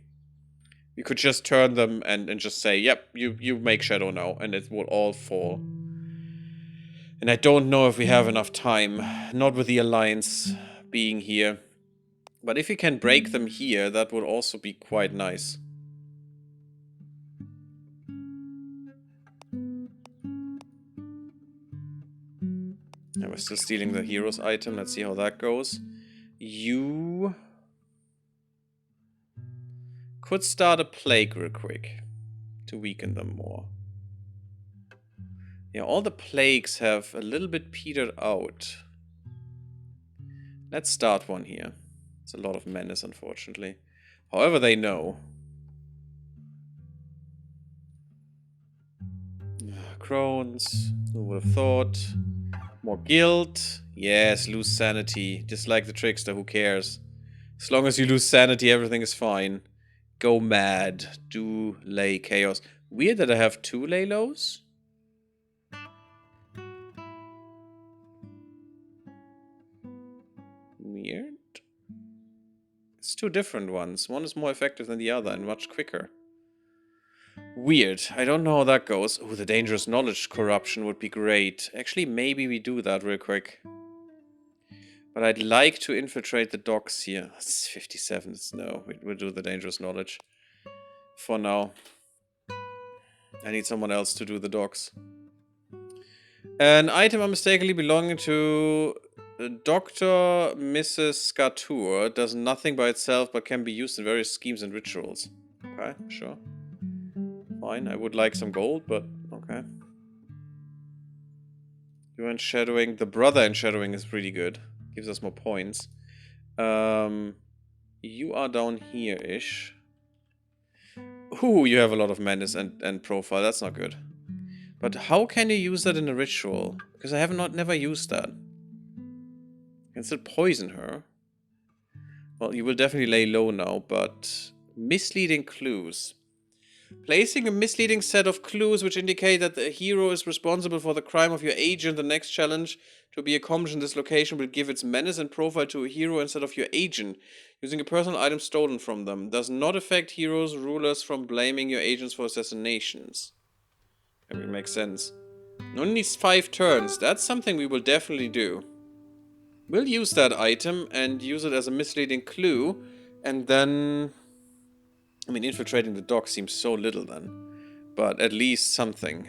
Speaker 1: We could just turn them and just say, yep, you make shadow now. And it will all fall. And I don't know if we have enough time. Not with the Alliance being here. But if we can break them here, that would also be quite nice. Yeah, we're still stealing the hero's item. Let's see how that goes. You could start a plague real quick to weaken them more. Yeah, all the plagues have a little bit petered out. Let's start one here. It's a lot of menace, unfortunately. However, they know. Crones. Who would have thought? More guilt. Yes, lose sanity. Just like the trickster, who cares? As long as you lose sanity, everything is fine. Go mad. Do lay chaos. Weird that I have 2 lay lows. Weird. It's 2 different ones. One is more effective than the other and much quicker. Weird. I don't know how that goes. Oh, the dangerous knowledge corruption would be great. Actually, maybe we do that real quick. But I'd like to infiltrate the docks here. It's 57. No, we'll do the dangerous knowledge. For now. I need someone else to do the docks. An item unmistakably belonging to Dr. Mrs. Scatour does nothing by itself but can be used in various schemes and rituals. Okay, sure. Fine, I would like some gold, but okay. You enshadowing. The brother enshadowing is pretty good. Gives us more points. You are down here-ish. Ooh, you have a lot of menace and profile. That's not good. But how can you use that in a ritual? Because I have never used that. You can still poison her. Well, you will definitely lay low now, but... Misleading clues. Placing a misleading set of clues which indicate that the hero is responsible for the crime of your agent. The next challenge to be accomplished in this location will give its menace and profile to a hero instead of your agent, using a personal item stolen from them. Does not affect heroes, rulers from blaming your agents for assassinations. That would make sense. It only needs 5 turns. That's something we will definitely do. We'll use that item and use it as a misleading clue, and then... I mean, infiltrating the dock seems so little then. But at least something.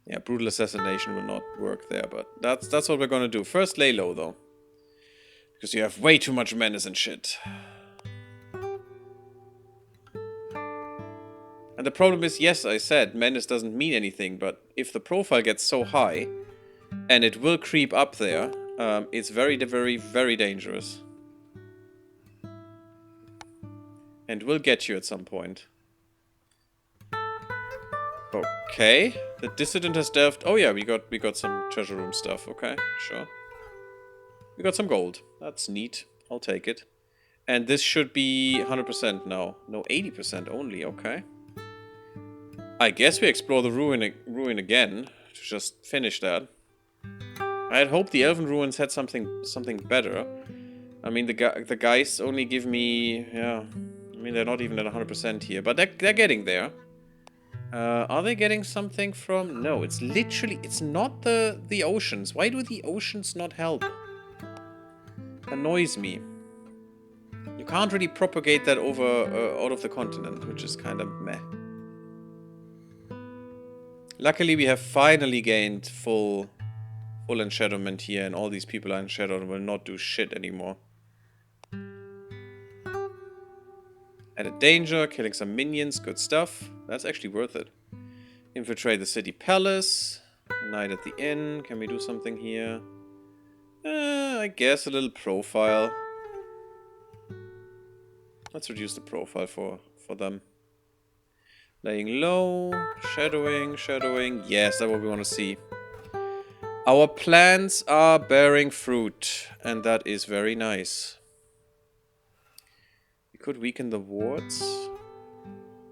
Speaker 1: Yeah, brutal assassination will not work there, but that's what we're gonna do. First, lay low, though. Because you have way too much menace and shit. And the problem is, yes, I said, menace doesn't mean anything, but if the profile gets so high, and it will creep up there, it's very, very, very dangerous. And will get you at some point. Okay. The dissident has delved. Oh yeah, we got some treasure room stuff. Okay, sure. We got some gold. That's neat. I'll take it. And this should be 100% now. No, 80% only. Okay. I guess we explore the ruin again to just finish that. I had hoped the Elven ruins had something better. I mean, the guys only give me, yeah. I mean, they're not even at 100% here, but they're getting there. Are they getting something from... No, it's literally... It's not the oceans. Why do the oceans not help? Annoys me. You can't really propagate that over out of the continent, which is kind of meh. Luckily, we have finally gained full enshadowment here, and all these people are enshadowed and will not do shit anymore. Added danger, killing some minions, good stuff. That's actually worth it. Infiltrate the city palace. Night at the inn. Can we do something here? I guess a little profile. Let's reduce the profile for them. Laying low, shadowing. Yes, that's what we want to see. Our plans are bearing fruit, and that is very nice. We could weaken the wards.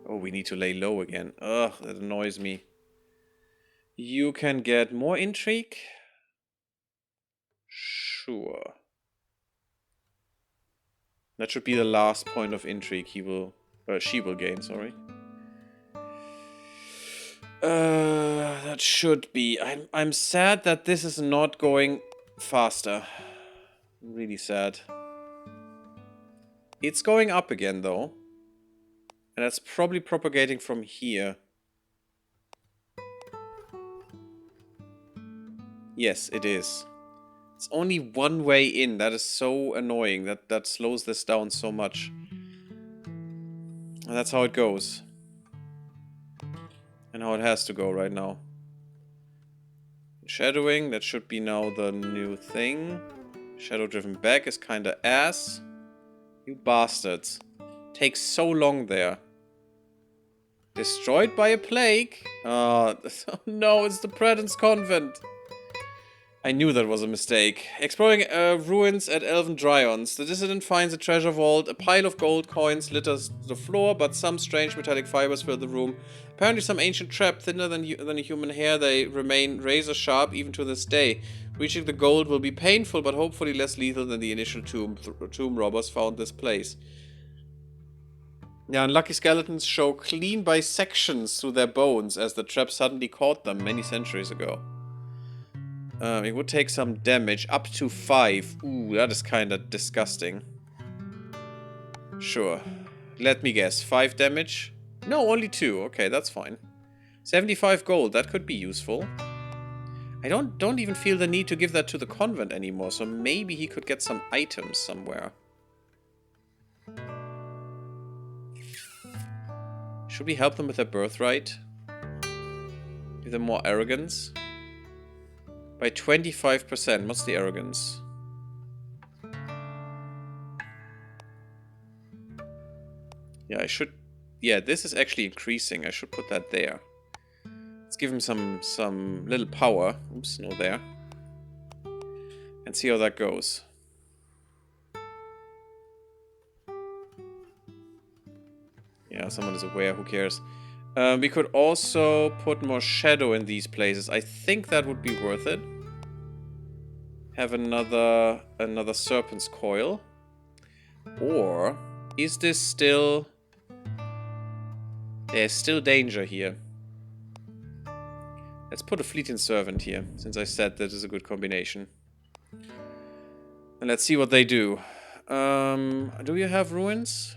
Speaker 1: Oh, we need to lay low again. Ugh, that annoys me. You can get more intrigue. Sure. That should be the last point of intrigue she will gain, sorry. That should be. I'm sad that this is not going faster. I'm really sad. It's going up again, though. And that's probably propagating from here. Yes, it is. It's only one way in. That is so annoying. That slows this down so much. And that's how it goes. And how it has to go right now. Shadowing, that should be now the new thing. Shadow driven back is kinda ass. You bastards. Takes so long there. Destroyed by a plague? Oh no, it's the Predence Convent. I knew that was a mistake. Exploring ruins at Elven Dryons. The dissident finds a treasure vault. A pile of gold coins litters the floor, but some strange metallic fibers fill the room. Apparently some ancient trap, thinner than a human hair. They remain razor sharp even to this day. Reaching the gold will be painful, but hopefully less lethal than the initial tomb robbers found this place. Yeah, unlucky skeletons show clean bisections through their bones as the trap suddenly caught them many centuries ago. It would take some damage, up to 5. Ooh, that is kinda disgusting. Sure. Let me guess, 5 damage? No, only 2. Okay, that's fine. 75 gold, that could be useful. I don't even feel the need to give that to the convent anymore, so maybe he could get some items somewhere. Should we help them with their birthright? Give them more arrogance? By 25%. What's the arrogance? Yeah, I should... Yeah, this is actually increasing. I should put that there. Let's give him some little power. Oops, no there. And see how that goes. Yeah, someone is aware. Who cares? We could also put more shadow in these places. I think that would be worth it. Have another serpent's coil. Or is this still... There's still danger here. Let's put a fleeting servant here, since I said that is a good combination. And let's see what they do. Do you have ruins?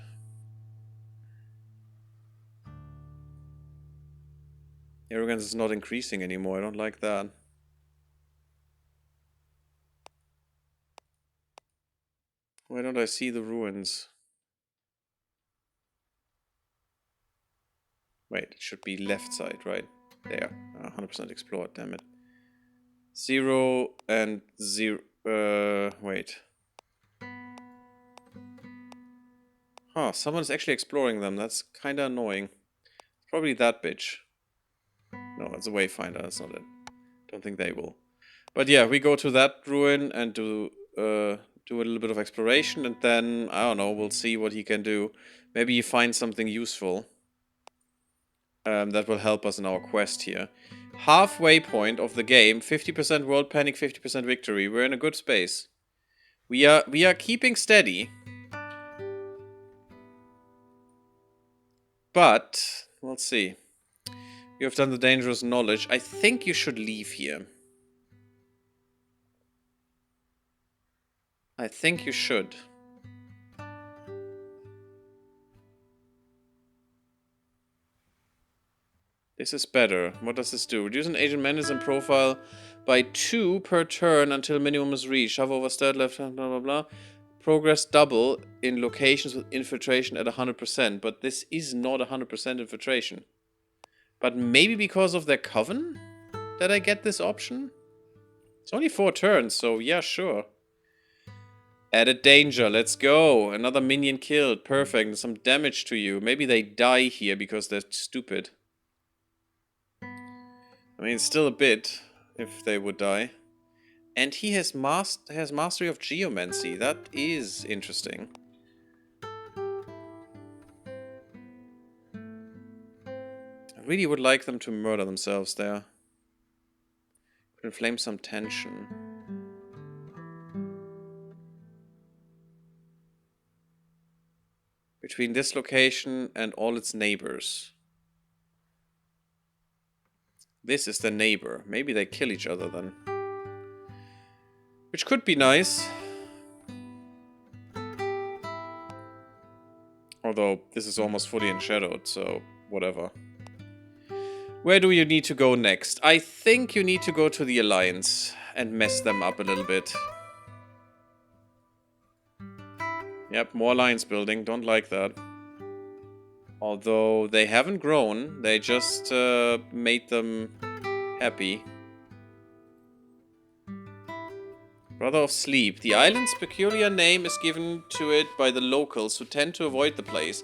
Speaker 1: Arrogance is not increasing anymore. I don't like that. Why don't I see the ruins? Wait, it should be left side, right? There. 100% explored, damn it. 0 and 0. Wait. Huh, someone's actually exploring them. That's kinda annoying. Probably that bitch. No, it's a wayfinder. That's not it. Don't think they will. But yeah, we go to that ruin and do a little bit of exploration, and then, I don't know, we'll see what he can do. Maybe he finds something useful. That will help us in our quest here. Halfway point of the game, 50% world panic, 50% victory. We're in a good space. We are keeping steady. But, we'll see. You have done the dangerous knowledge. I think you should leave here. I think you should. This is better. What does this do? Reduce an agent menace and profile by 2 per turn until minimum is reached. Shove over stud left hand, blah blah blah. Progress double in locations with infiltration at 100%. But this is not 100% infiltration. But maybe because of their coven that I get this option? It's only 4 turns, so yeah, sure. Added danger, let's go. Another minion killed, perfect. Some damage to you. Maybe they die here because they're stupid. I mean, still a bit, if they would die. And he has mastery of geomancy. That is interesting. I really would like them to murder themselves there. Could inflame some tension. Between this location and all its neighbors. This is the neighbor. Maybe they kill each other then. Which could be nice. Although, this is almost fully enshadowed, so whatever. Where do you need to go next? I think you need to go to the Alliance and mess them up a little bit. Yep, more alliance building. Don't like that. Although they haven't grown, they just made them happy. Brother of Sleep. The island's peculiar name is given to it by the locals who tend to avoid the place.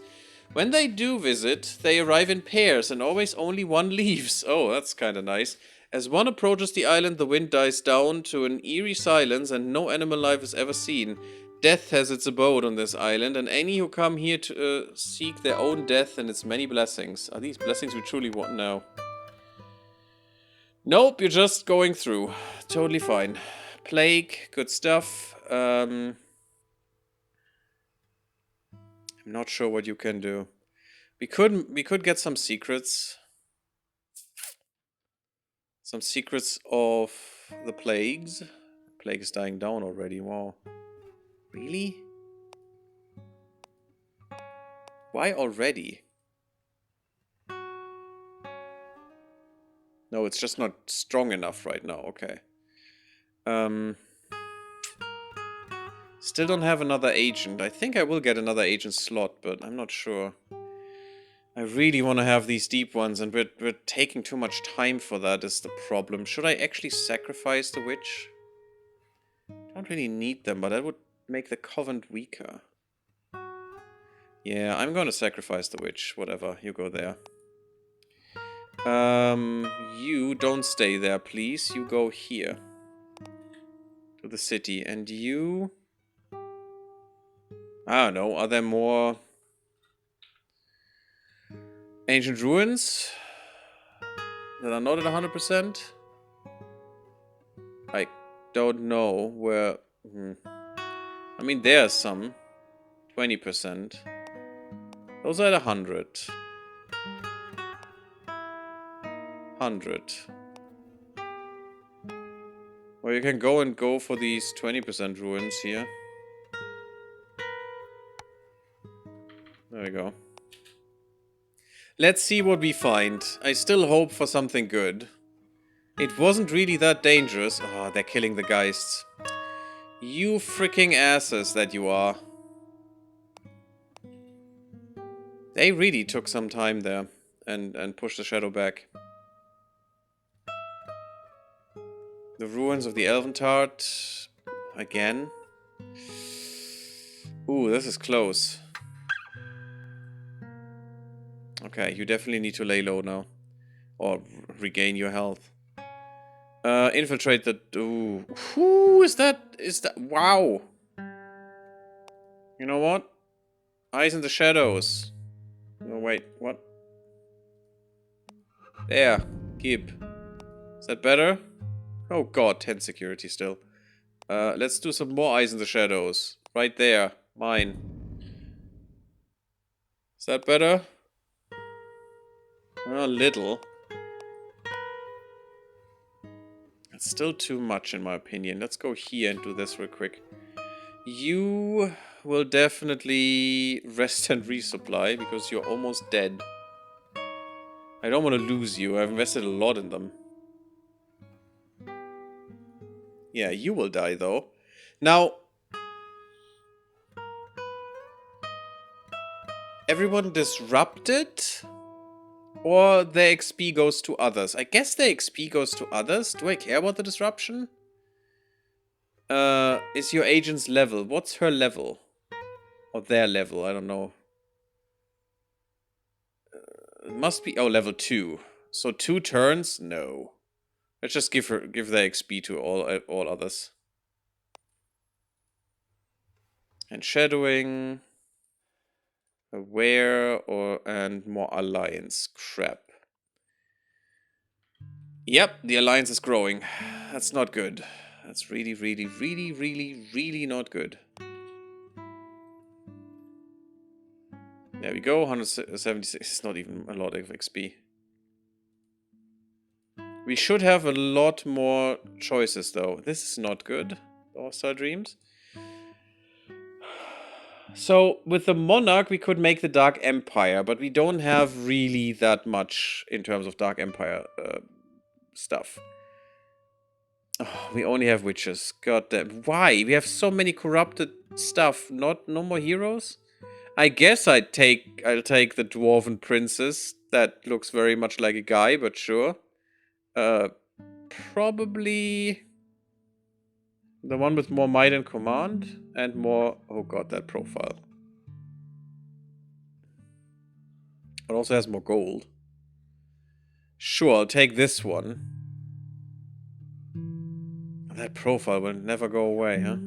Speaker 1: When they do visit, they arrive in pairs and always only one leaves. Oh, that's kind of nice. As one approaches the island, the wind dies down to an eerie silence and no animal life is ever seen. Death has its abode on this island, and any who come here to seek their own death and its many blessings. Are these blessings we truly want now? Nope, you're just going through. Totally fine. Plague, good stuff. I'm not sure what you can do. We could get some secrets. Some secrets of the plagues. Plague is dying down already. Wow. Really? Why already? No, it's just not strong enough right now. Okay. Still don't have another agent. I think I will get another agent slot, but I'm not sure. I really want to have these deep ones, and we're taking too much time for that is the problem. Should I actually sacrifice the witch? Don't really need them, but that would make the Covenant weaker. Yeah, I'm going to sacrifice the witch. Whatever, you go there. You don't stay there, please. You go here. To the city. And you... I don't know, are there more... ancient ruins? That are not at 100%? I don't know where... I mean, there are some. 20%. Those are at 100. 100. Or you can go for these 20% ruins here. There we go. Let's see what we find. I still hope for something good. It wasn't really that dangerous. Oh, they're killing the Geists. You freaking asses that you are. They really took some time there and pushed the shadow back. The ruins of the Elventard. Again. Ooh, this is close. Okay, you definitely need to lay low now. Or regain your health. Infiltrate the... Ooh. Who is that? Is that... Wow. You know what? Eyes in the shadows. Oh, wait. What? There. Keep. Is that better? Oh god, 10 security still. Let's do some more eyes in the shadows. Right there. Mine. Is that better? A little. It's still too much in my opinion. Let's go here and do this real quick. You will definitely rest and resupply because you're almost dead. I don't want to lose you. I've invested a lot in them. Yeah, you will die, though. Now, everyone disrupted? Or the XP goes to others? I guess the XP goes to others. Do I care about the disruption? Is your agent's level? What's her level? Or their level? I don't know. It must be... Oh, level 2. So 2 turns? No. Let's just give the XP to all others. And shadowing... Aware and more alliance. Crap. Yep, the alliance is growing. That's not good. That's really, really, really, really, really not good. There we go, 176. It's not even a lot of XP. We should have a lot more choices, though. This is not good. All-Star Dreams. So, with the Monarch, we could make the Dark Empire, but we don't have really that much in terms of Dark Empire stuff. Oh, we only have witches. God damn. Why? We have so many corrupted stuff. No more heroes? I guess I'll take the Dwarven Princess. That looks very much like a guy, but sure. Probably the one with more might and command and more... Oh god, that profile. It also has more gold. Sure, I'll take this one. That profile will never go away, huh?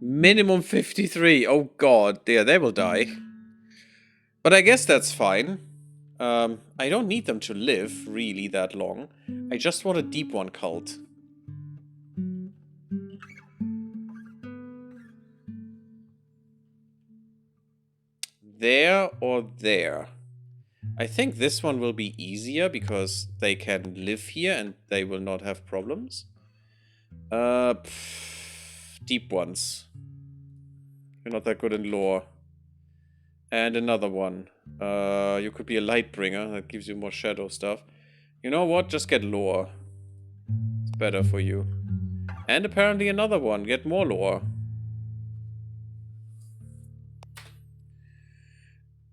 Speaker 1: Minimum 53. Oh god, they will die. But I guess that's fine. I don't need them to live really that long. I just want a deep one cult. There or there? I think this one will be easier because they can live here and they will not have problems. Deep ones. You're not that good in lore. And another one. You could be a Lightbringer. That gives you more shadow stuff. You know what? Just get lore. It's better for you. And apparently another one. Get more lore.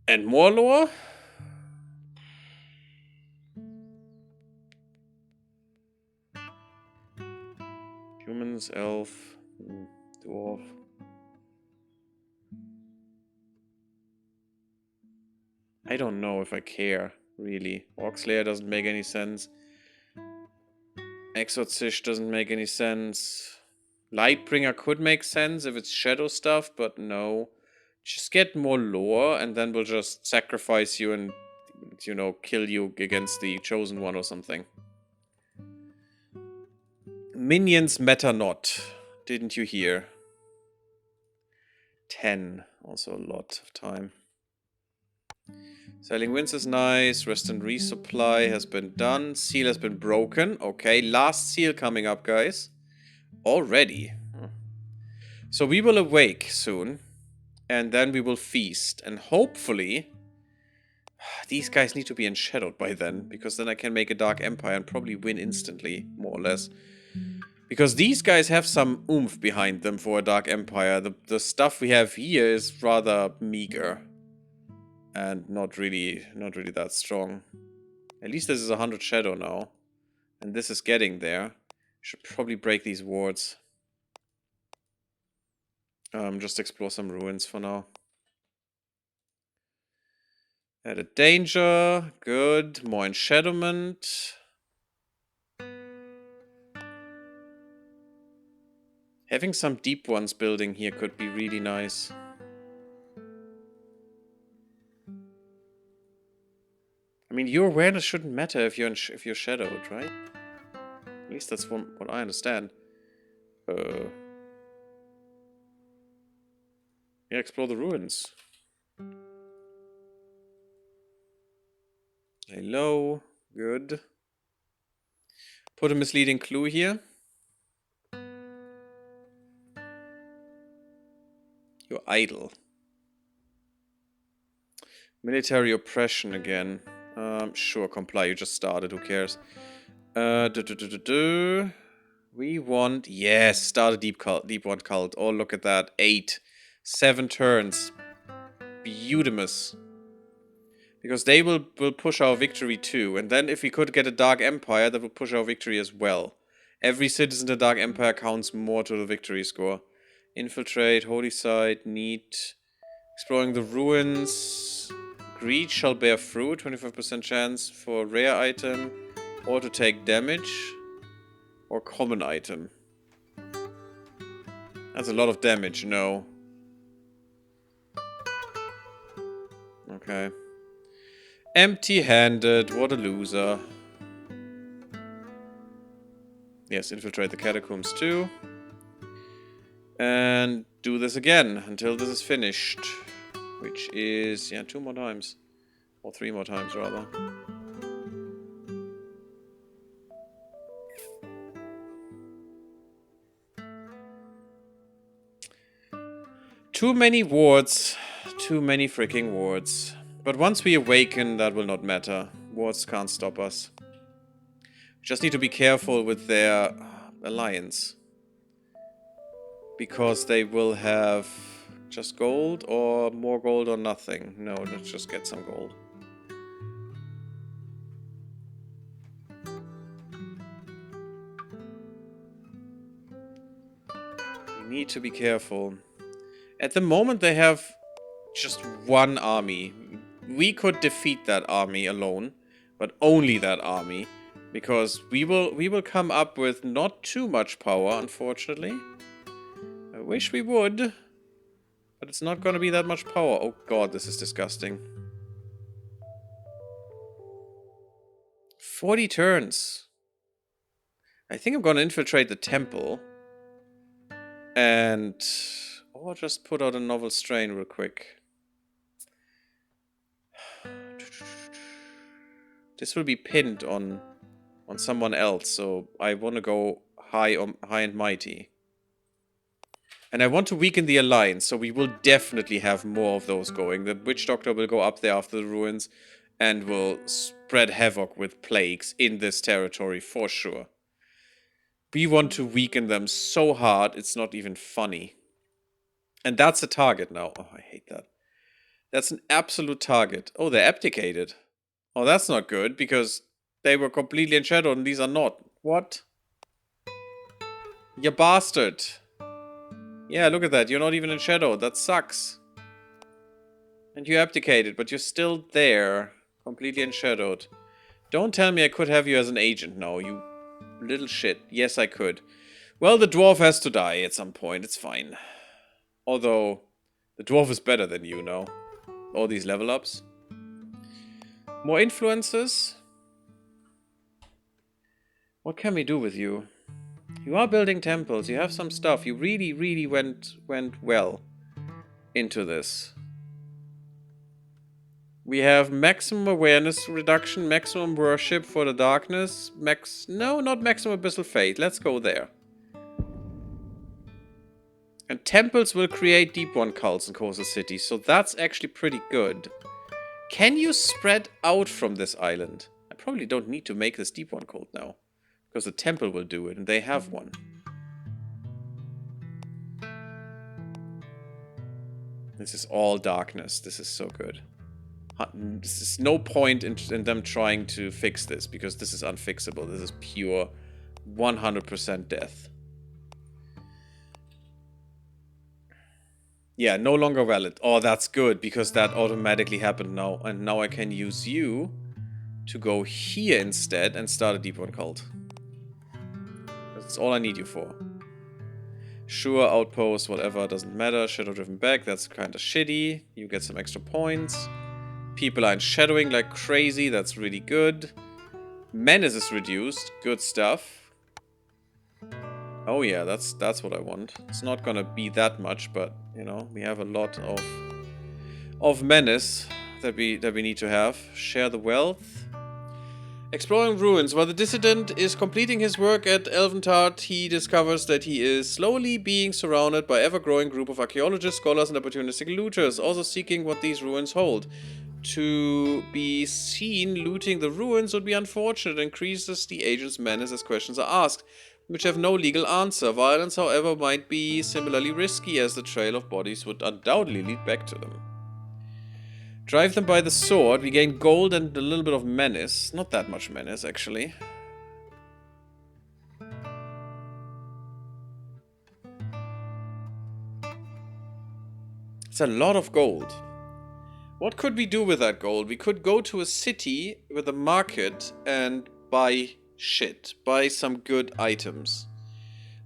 Speaker 1: And more lore? Humans, elf, dwarf. I don't know if I care, really. Orcslayer doesn't make any sense. Exorcist doesn't make any sense. Lightbringer could make sense if it's shadow stuff, but no. Just get more lore, and then we'll just sacrifice you and, you know, kill you against the chosen one or something. Minions matter not. Didn't you hear? 10. Also a lot of time. Selling winds is nice. Rest and resupply has been done. Seal has been broken. Okay, last seal coming up, guys. Already. So we will awake soon. And then we will feast. And hopefully... These guys need to be enshadowed by then. Because then I can make a Dark Empire and probably win instantly, more or less. Because these guys have some oomph behind them for a Dark Empire. The stuff we have here is rather meager. And not really that strong. At least this is 100 shadow now. And this is getting there. Should probably break these wards. Just explore some ruins for now. Added danger. Good. More enshadowment. Having some deep ones building here could be really nice. I mean, your awareness shouldn't matter if you're shadowed, right? At least that's what I understand. Yeah, explore the ruins. Hello. Good. Put a misleading clue here. You're idle. Military oppression again. Sure, comply. You just started. Who cares? We want... Yes, start a deep one cult. Oh, look at that. 8. 7 turns. Beautimous. Because they will push our victory too. And then if we could get a Dark Empire, that will push our victory as well. Every citizen in the Dark Empire counts more to the victory score. Infiltrate, Holy Site, Neat. Exploring the ruins. Greed shall bear fruit. 25% chance for rare item. Or to take damage. Or common item. That's a lot of damage, no. Okay. Empty-handed, what a loser. Yes, infiltrate the catacombs too. And do this again until this is finished. Which is, yeah, 2 more times. Or 3 more times, rather. Too many wards. Too many freaking wards. But once we awaken, that will not matter. Wards can't stop us. Just need to be careful with their alliance. Because they will have just gold or more gold or nothing. No, let's just get some gold. We need to be careful. At the moment they have just 1 army. We could defeat that army alone, but only that army. Because we will come up with not too much power, unfortunately. I wish we would. But it's not gonna be that much power. Oh god, this is disgusting. 40 turns. I think I'm gonna infiltrate the temple. And... or just put out a novel strain real quick. This will be pinned on someone else, so I want to go high and mighty. And I want to weaken the alliance, so we will definitely have more of those going. The witch doctor will go up there after the ruins and will spread havoc with plagues in this territory for sure. We want to weaken them so hard it's not even funny. And that's a target now. Oh, I hate that. That's an absolute target. Oh, they abdicated. Oh, that's not good, because they were completely enshadowed and these are not. What? You bastard. Yeah, look at that. You're not even in shadow. That sucks. And you abdicated, but you're still there. Completely enshadowed. Don't tell me I could have you as an agent now, you little shit. Yes, I could. Well, the dwarf has to die at some point. It's fine. Although, the dwarf is better than you now. All these level ups. More influences? What can we do with you? You are building temples, you have some stuff. You really went well into this. We have maximum awareness reduction, maximum worship for the darkness, no, not maximum abyssal fate. Let's go there. And temples will create deep one cults in Coastal City, so that's actually pretty good. Can you spread out from this island? I probably don't need to make this deep one cult now. Because the temple will do it, and they have one. This is all darkness. This is so good. This is no point in them trying to fix this, because this is unfixable. This is pure 100% death. Yeah, no longer valid. Oh, that's good, because that automatically happened now. And now I can use you to go here instead and start a deep one cult. That's all I need you for. Sure, outpost, whatever, doesn't matter. Shadow driven back, that's kinda shitty. You get some extra points. People are shadowing like crazy, that's really good. Menace is reduced, good stuff. Oh yeah, that's what I want. It's not gonna be that much, but you know, we have a lot of menace that we need to have. Share the wealth. Exploring ruins. While the dissident is completing his work at Elventard, he discovers that he is slowly being surrounded by ever-growing group of archaeologists, scholars, and opportunistic looters, also seeking what these ruins hold. To be seen looting the ruins would be unfortunate. It increases the agent's menace as questions are asked, which have no legal answer. Violence, however, might be similarly risky, as the trail of bodies would undoubtedly lead back to them. Drive them by the sword. We gain gold and a little bit of menace. Not that much menace, actually. It's a lot of gold. What could we do with that gold? We could go to a city with a market and buy shit. Buy some good items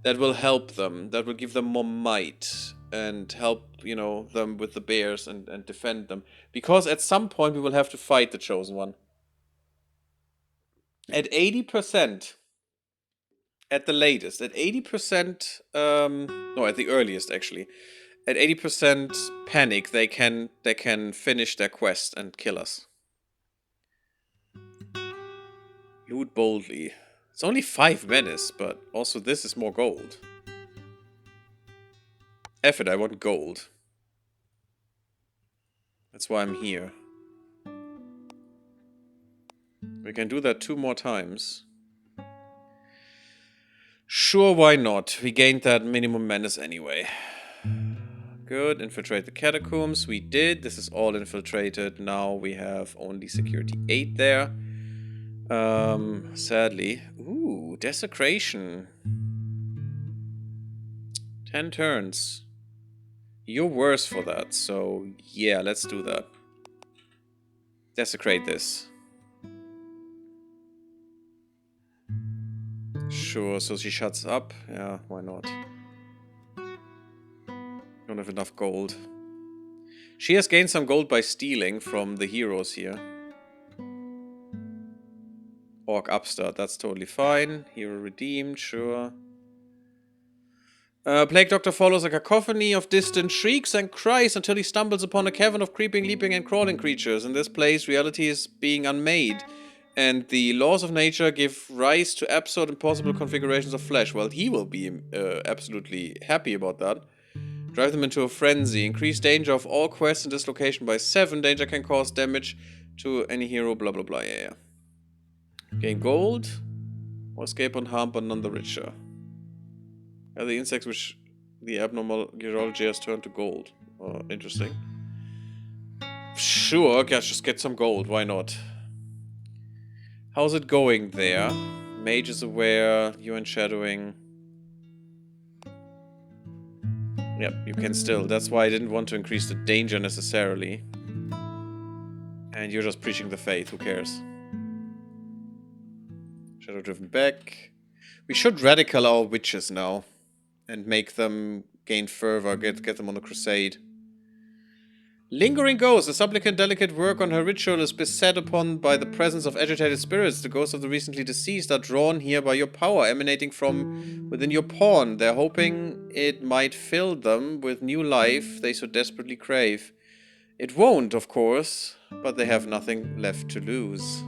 Speaker 1: that will help them, that will give them more might and help, you know, them with the bears and defend them. Because at some point we will have to fight the Chosen One. At 80%, at the latest, at 80%, no, at the earliest actually, at 80% panic, they can finish their quest and kill us. Loot boldly. It's only 5 menace, but also this is more gold. F it, I want gold. That's why I'm here. We can do that 2 more times. Sure, why not? We gained that minimum menace anyway. Good, infiltrate the catacombs. We did. This is all infiltrated. Now we have only security 8 there. Sadly. Ooh, desecration. 10 turns. You're worse for that, so yeah, let's do that. Desecrate this. Sure, so she shuts up. Yeah, why not? Don't have enough gold. She has gained some gold by stealing from the heroes here. Orc upstart, that's totally fine. Hero redeemed, sure. Plague Doctor follows a cacophony of distant shrieks and cries until he stumbles upon a cavern of creeping, leaping, and crawling creatures. In this place, reality is being unmade, and the laws of nature give rise to absurd, impossible configurations of flesh. Well, he will be absolutely happy about that. Drive them into a frenzy. Increase danger of all quests in this location by 7. Danger can cause damage to any hero, blah blah blah, yeah. Gain gold, or escape unharmed but none the richer. The insects which the abnormal geology has turned to gold. Oh, interesting. Sure, guess just get some gold, why not? How's it going there? Mage is aware, you and shadowing. Yep, you can still. That's why I didn't want to increase the danger necessarily. And you're just preaching the faith, who cares? Shadow driven back. We should radical our witches now. And make them gain fervor, get them on the crusade. Lingering ghost. The supplicant delicate work on her ritual is beset upon by the presence of agitated spirits. The ghosts of the recently deceased are drawn here by your power, emanating from within your pawn. They're hoping it might fill them with new life they so desperately crave. It won't, of course, but they have nothing left to lose.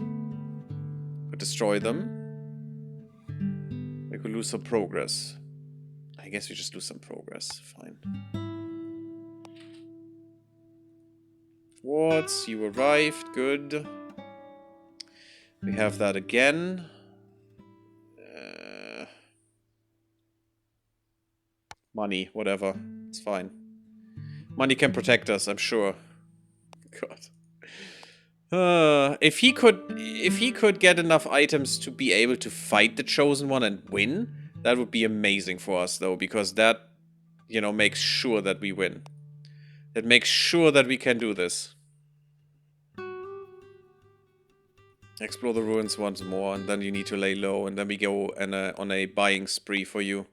Speaker 1: Could destroy them. We could lose some progress. I guess we just lose some progress. Fine. Wards, you arrived. Good. We have that again. Money, whatever. It's fine. Money can protect us, I'm sure. God. If he could get enough items to be able to fight the Chosen One and win, that would be amazing for us, though, because that, you know, makes sure that we win. It makes sure that we can do this. Explore the ruins once more, and then you need to lay low, and then we go on a buying spree for you.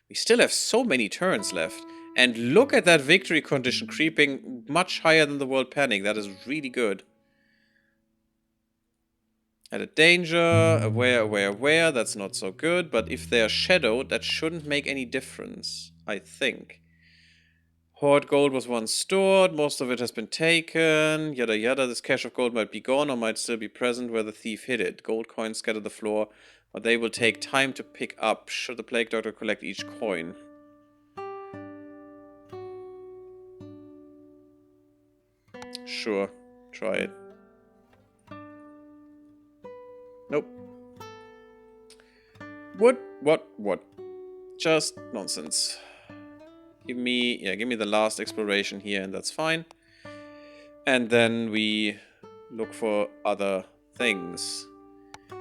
Speaker 1: We still have so many turns left. And look at that victory condition creeping much higher than the World Panic. That is really good. Added danger, aware, that's not so good. But if they're shadowed, that shouldn't make any difference, I think. Hoard gold was once stored, most of it has been taken, yada yada. This cache of gold might be gone or might still be present where the thief hid it. Gold coins scatter the floor, but they will take time to pick up. Should the Plague Doctor collect each coin? Sure, try it. Nope. What? Just nonsense. Give me the last exploration here, and that's fine. And then we look for other things.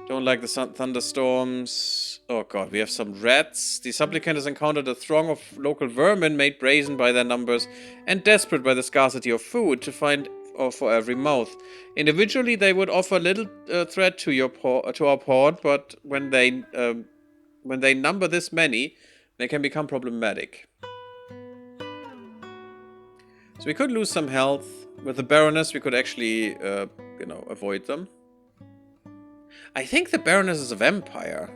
Speaker 1: Don't like the thunderstorms. Oh god, we have some rats. The supplicant has encountered a throng of local vermin made brazen by their numbers and desperate by the scarcity of food to find for every mouth. Individually, they would offer little threat to our port, but when they number this many, they can become problematic. So we could lose some health. With the Baroness, we could actually, avoid them. I think the Baroness is a vampire.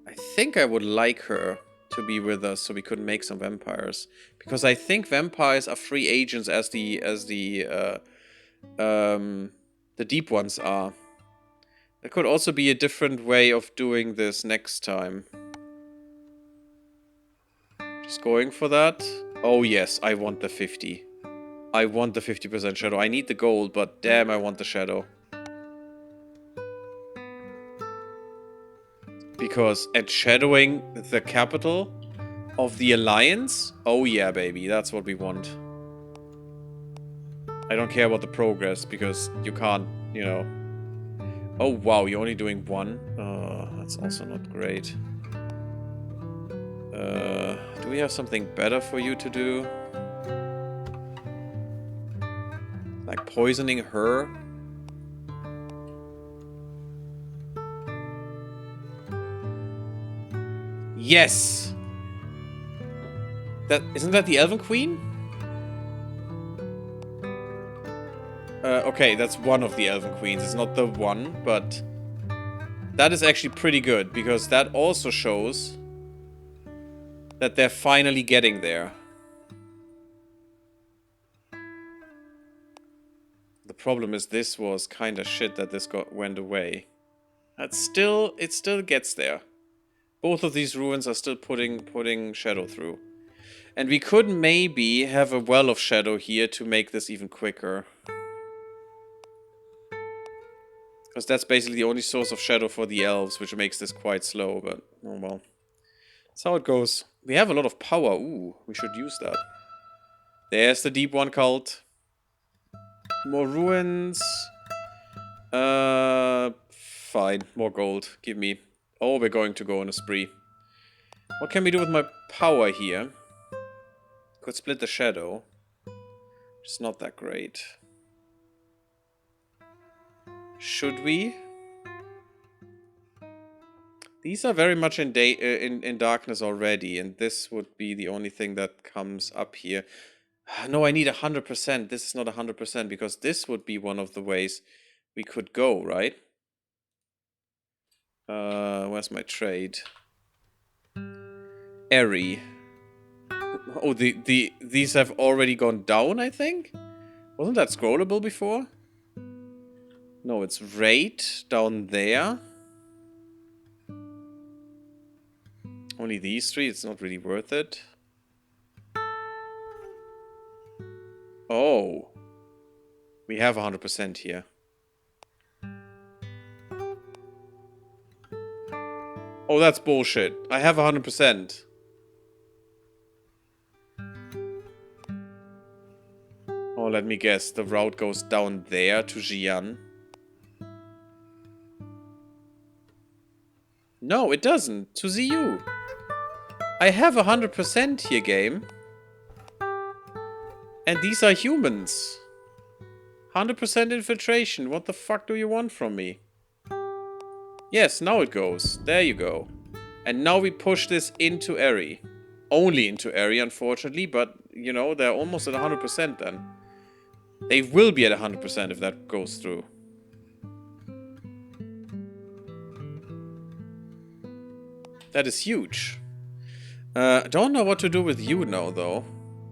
Speaker 1: I think I would like her to be with us so we could make some vampires. Because I think vampires are free agents as the deep ones are. There could also be a different way of doing this next time. Just going for that. Oh yes, I want the 50. I want the 50% shadow. I need the gold, but damn, I want the shadow. Because at shadowing the capital of the Alliance? Oh yeah, baby. That's what we want. I don't care about the progress, because you can't, you know... Oh wow, you're only doing one? Oh, that's also not great. Do we have something better for you to do? Like poisoning her? Yes! Isn't that the Elven Queen? Okay, that's one of the Elven Queens. It's not the one, but... That is actually pretty good, because that also shows that they're finally getting there. The problem is this was kinda shit that this went away. It still gets there. Both of these ruins are still putting shadow through. And we could maybe have a well of shadow here to make this even quicker. Because that's basically the only source of shadow for the elves, which makes this quite slow, but oh well. That's how it goes. We have a lot of power. Ooh, we should use that. There's the Deep One cult. More ruins. Fine. More gold. Give me. Oh, we're going to go on a spree. What can we do with my power here? Could split the shadow. It's not that great. Should we? These are very much in darkness already, and this would be the only thing that comes up here. No, I need 100%. This is not 100%, because this would be one of the ways we could go, right? Where's my trade? Airy. Oh, these have already gone down, I think? Wasn't that scrollable before? No, it's rate down there. Only these three, it's not really worth it. Oh. We have 100% here. Oh, that's bullshit. I have 100%. Oh, let me guess. The route goes down there to Xi'an. No, it doesn't. To ZU. I have 100% here, game. And these are humans. 100% infiltration. What the fuck do you want from me? Yes, now it goes. There you go. And now we push this into Eri. Only into Eri, unfortunately, but, you know, they're almost at 100% then. They will be at 100% if that goes through. That is huge. I don't know what to do with you now, though.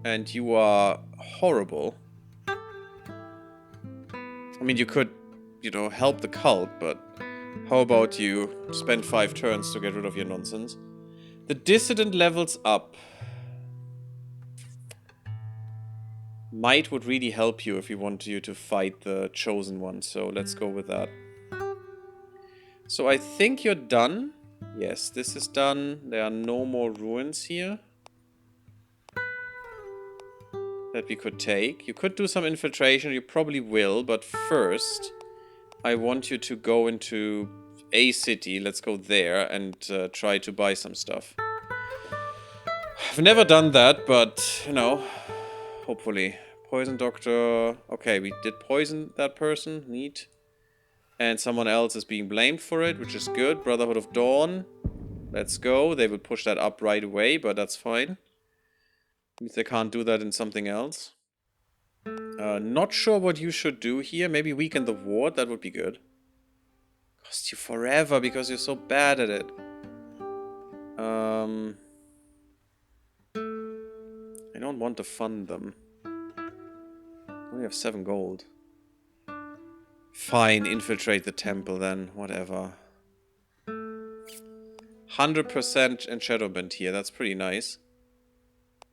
Speaker 1: And you are horrible. I mean, you could, you know, help the cult, but how about you spend 5 turns to get rid of your nonsense? The dissident levels up. Might would really help you if you want you to fight the chosen one, so let's go with that. So I think you're done. Yes, this is done. There are no more ruins here that we could take. You could do some infiltration. You probably will. But first, I want you to go into a city. Let's go there and try to buy some stuff. I've never done that, but, you know, hopefully. Poison doctor. Okay, we did poison that person. Neat. And someone else is being blamed for it, which is good. Brotherhood of Dawn. Let's go. They will push that up right away, but that's fine. Means they can't do that in something else. Not sure what you should do here. Maybe weaken the ward. That would be good. Cost you forever because you're so bad at it. I don't want to fund them. Only have 7 gold. Fine, infiltrate the temple then. Whatever. 100% enchantment here. That's pretty nice.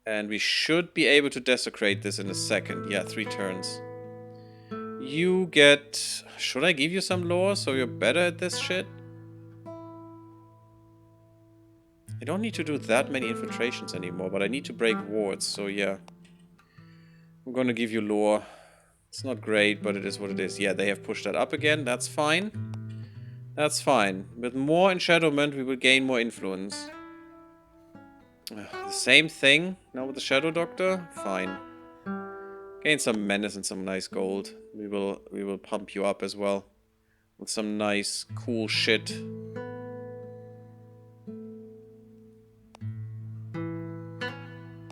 Speaker 1: And we should be able to desecrate this in a second. Yeah, 3 turns. You get... Should I give you some lore so you're better at this shit? I don't need to do that many infiltrations anymore, but I need to break wards, so yeah. I'm gonna give you lore. It's not great, but it is what it is. Yeah, they have pushed that up again. That's fine. That's fine. With more enchantment, we will gain more influence. The same thing now with the Shadow Doctor? Fine. Gain some menace and some nice gold. We will pump you up as well. With some nice, cool shit. And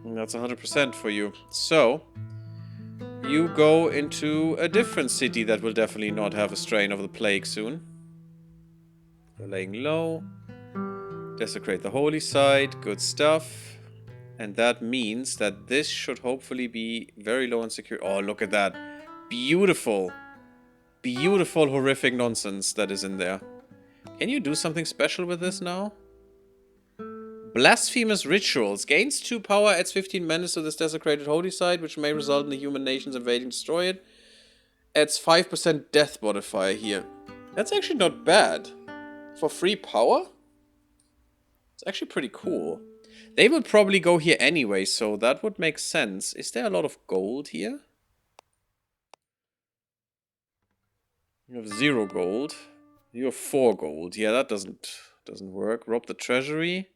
Speaker 1: that's 100% for you. So, you go into a different city that will definitely not have a strain of the plague soon. They're laying low. Desecrate the holy site. Good stuff. And that means that this should hopefully be very low on security. Oh, look at that. Beautiful. Beautiful, horrific nonsense that is in there. Can you do something special with this now? Blasphemous rituals. Gains 2 power, adds 15 menace to this desecrated holy site, which may result in the human nations invading destroy it. Adds 5% death modifier here. That's actually not bad. For free power? It's actually pretty cool. They will probably go here anyway, so that would make sense. Is there a lot of gold here? You have 0 gold. You have 4 gold. Yeah, that doesn't work. Rob the treasury.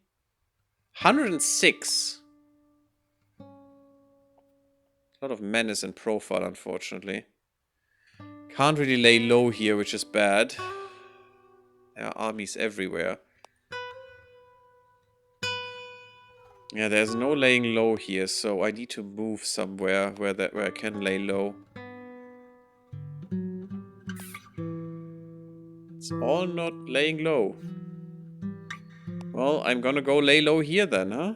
Speaker 1: 106. A lot of menace and profile, unfortunately. Can't really lay low here, which is bad. There are armies everywhere. Yeah, there's no laying low here, so I need to move somewhere where I can lay low. It's all not laying low. Well, I'm gonna go lay low here then, huh?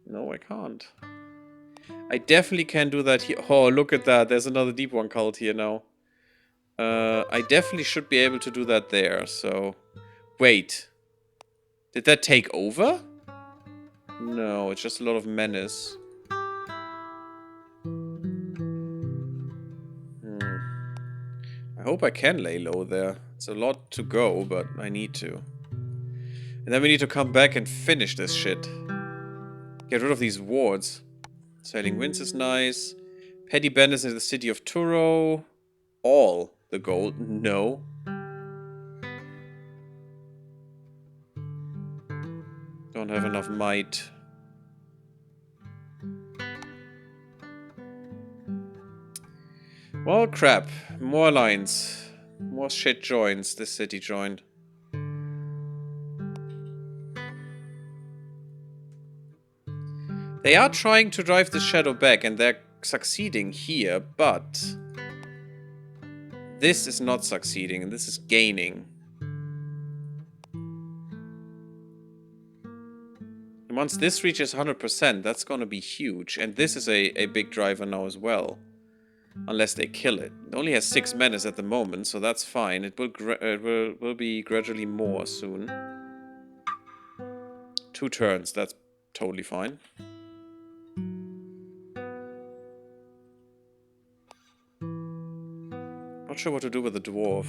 Speaker 1: No, I can't. I definitely can do that here. Oh, look at that. There's another Deep One cult here now. I definitely should be able to do that there, so... Wait. Did that take over? No, it's just a lot of menace. I hope I can lay low there. It's a lot to go, but I need to. And then we need to come back and finish this shit. Get rid of these wards. Sailing Winds is nice. Petty Bandits in the city of Turo. All the gold? No. Don't have enough might. Well, crap. More lines. More shit joins. This city joined. They are trying to drive the shadow back, and they're succeeding here, but... This is not succeeding, and this is gaining. And once this reaches 100%, that's gonna be huge. And this is a big driver now as well. Unless they kill it. It only has 6 menace at the moment, so that's fine. It will be gradually more soon. 2 turns, that's totally fine. Not sure what to do with the dwarf.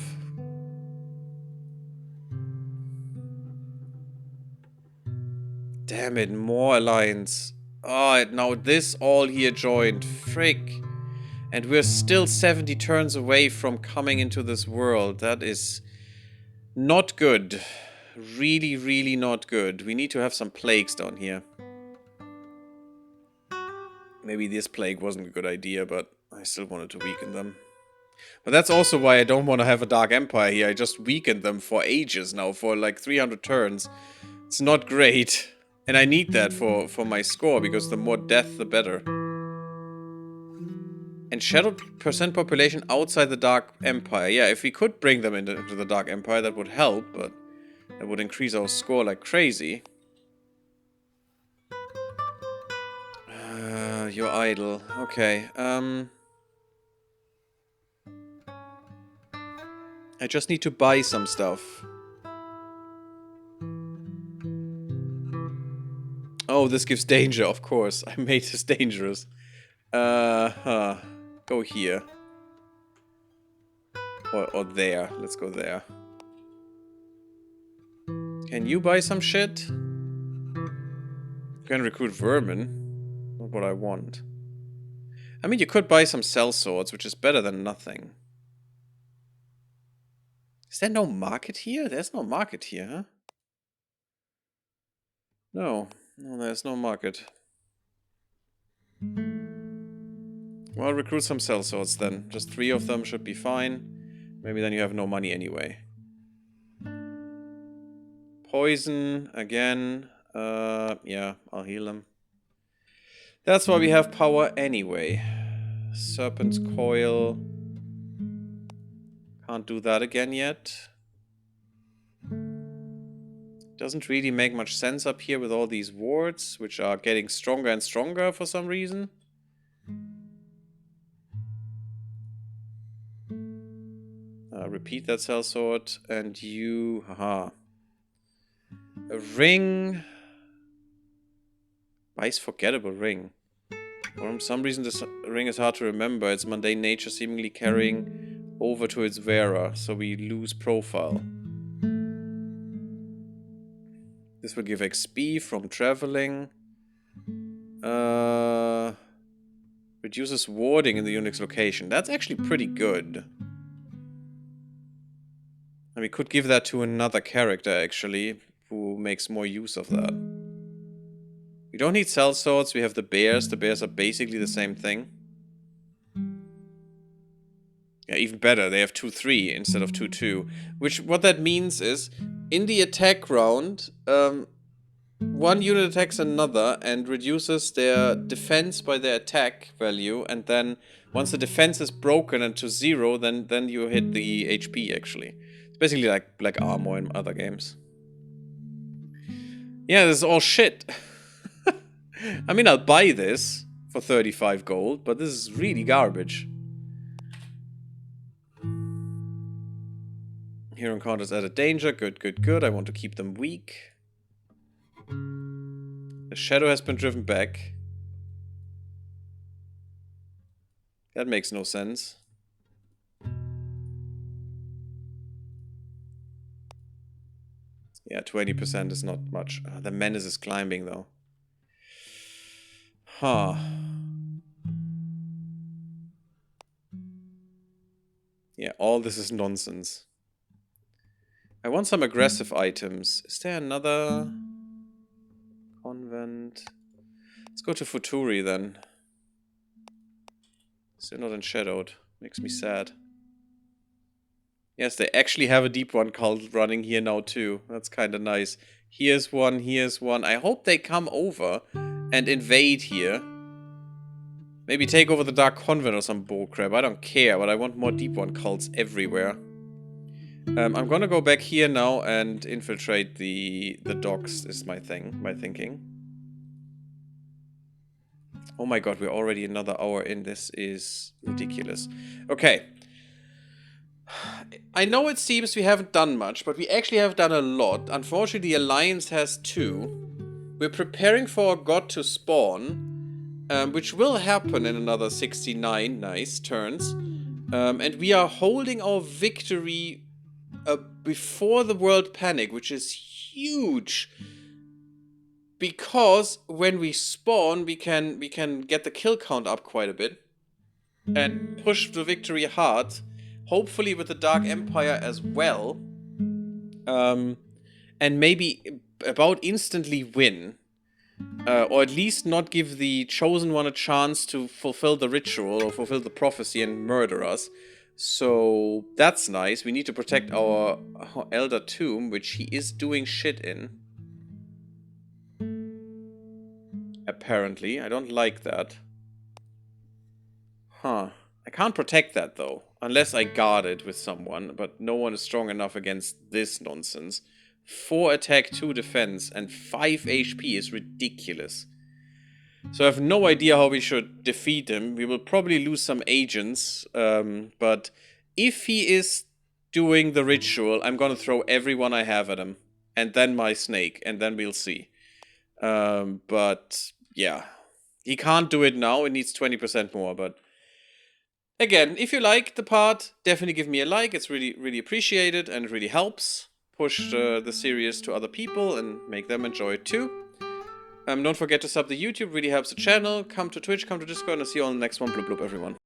Speaker 1: damn it, more alliance. Oh, now this all here joined. Frick. And we're still 70 turns away from coming into this world. That is not good. Really, really not good. We need to have some plagues down here. Maybe this plague wasn't a good idea, but I still wanted to weaken them. But that's also why I don't want to have a Dark Empire here. I just weakened them for ages now, for like 300 turns. It's not great. And I need that for my score, because the more death, the better. And shadow percent population outside the Dark Empire. Yeah, if we could bring them into the Dark Empire, that would help, but that would increase our score like crazy. You're idle. Okay, I just need to buy some stuff. Oh, this gives danger, of course. I made this dangerous. Go here. Or there. Let's go there. Can you buy some shit? You can recruit vermin. Not what I want. I mean, you could buy some cell swords, which is better than nothing. Is there no market here? There's no market here, huh? No. No, there's no market. Well, recruit some cell swords then. Just 3 of them should be fine. Maybe then you have no money anyway. Poison, again. Yeah, I'll heal them. That's why we have power anyway. Serpent's Coil. Can't do that again yet. Doesn't really make much sense up here with all these wards, which are getting stronger and stronger for some reason. Repeat that cell sword, and you... Haha. A ring... Vice forgettable ring. For some reason this ring is hard to remember. Its mundane nature seemingly carrying over to its wearer, so we lose profile. This will give XP from traveling. Reduces warding in the Unix location. That's actually pretty good. And we could give that to another character, actually, who makes more use of that. We don't need cell swords, we have the bears. The bears are basically the same thing. Yeah, even better, they have 2-3 instead of 2-2. Which, what that means is, in the attack round, one unit attacks another and reduces their defense by their attack value, and then once the defense is broken and to 0, then you hit the HP, actually. It's basically like armor in other games. Yeah, this is all shit. I mean, I'll buy this for 35 gold, but this is really garbage. Hero encounters added danger. Good, good, good. I want to keep them weak. The shadow has been driven back. That makes no sense. Yeah, 20% is not much. The menace is climbing, though. Huh. Yeah, all this is nonsense. I want some aggressive items. Is there another convent? Let's go to Futuri then. Still not enshadowed. Makes me sad. Yes, they actually have a deep one cult running here now too. That's kind of nice. Here's one, here's one. I hope they come over and invade here. Maybe take over the Dark Convent or some bullcrap. I don't care, but I want more deep one cults everywhere. I'm gonna go back here now and infiltrate the docks, is my thinking. Oh my god, we're already another hour in. This is ridiculous. Okay. I know it seems we haven't done much, but we actually have done a lot. Unfortunately, the Alliance has 2. We're preparing for a god to spawn, which will happen in another 69 nice turns. And we are holding our victory before the world panic, which is huge. because when we spawn, we can get the kill count up quite a bit and push the victory hard. Hopefully with the Dark Empire as well, and maybe about instantly win, or at least not give the Chosen One a chance to fulfill the ritual or fulfill the prophecy and murder us. So that's nice. We need to protect our Elder Tomb, which he is doing shit in. Apparently. I don't like that. Huh. I can't protect that, though. Unless I guard it with someone, but no one is strong enough against this nonsense. 4 attack, 2 defense, and 5 HP is ridiculous. So I have no idea how we should defeat him. We will probably lose some agents, but if he is doing the ritual, I'm gonna throw everyone I have at him. And then my snake, and then we'll see. But yeah. He can't do it now, it needs 20% more, but... Again, if you like the part, definitely give me a like. It's really, really appreciated and it really helps push the series to other people and make them enjoy it too. Don't forget to sub the YouTube, really helps the channel. Come to Twitch, come to Discord, and I'll see you on the next one. Bloop bloop, everyone.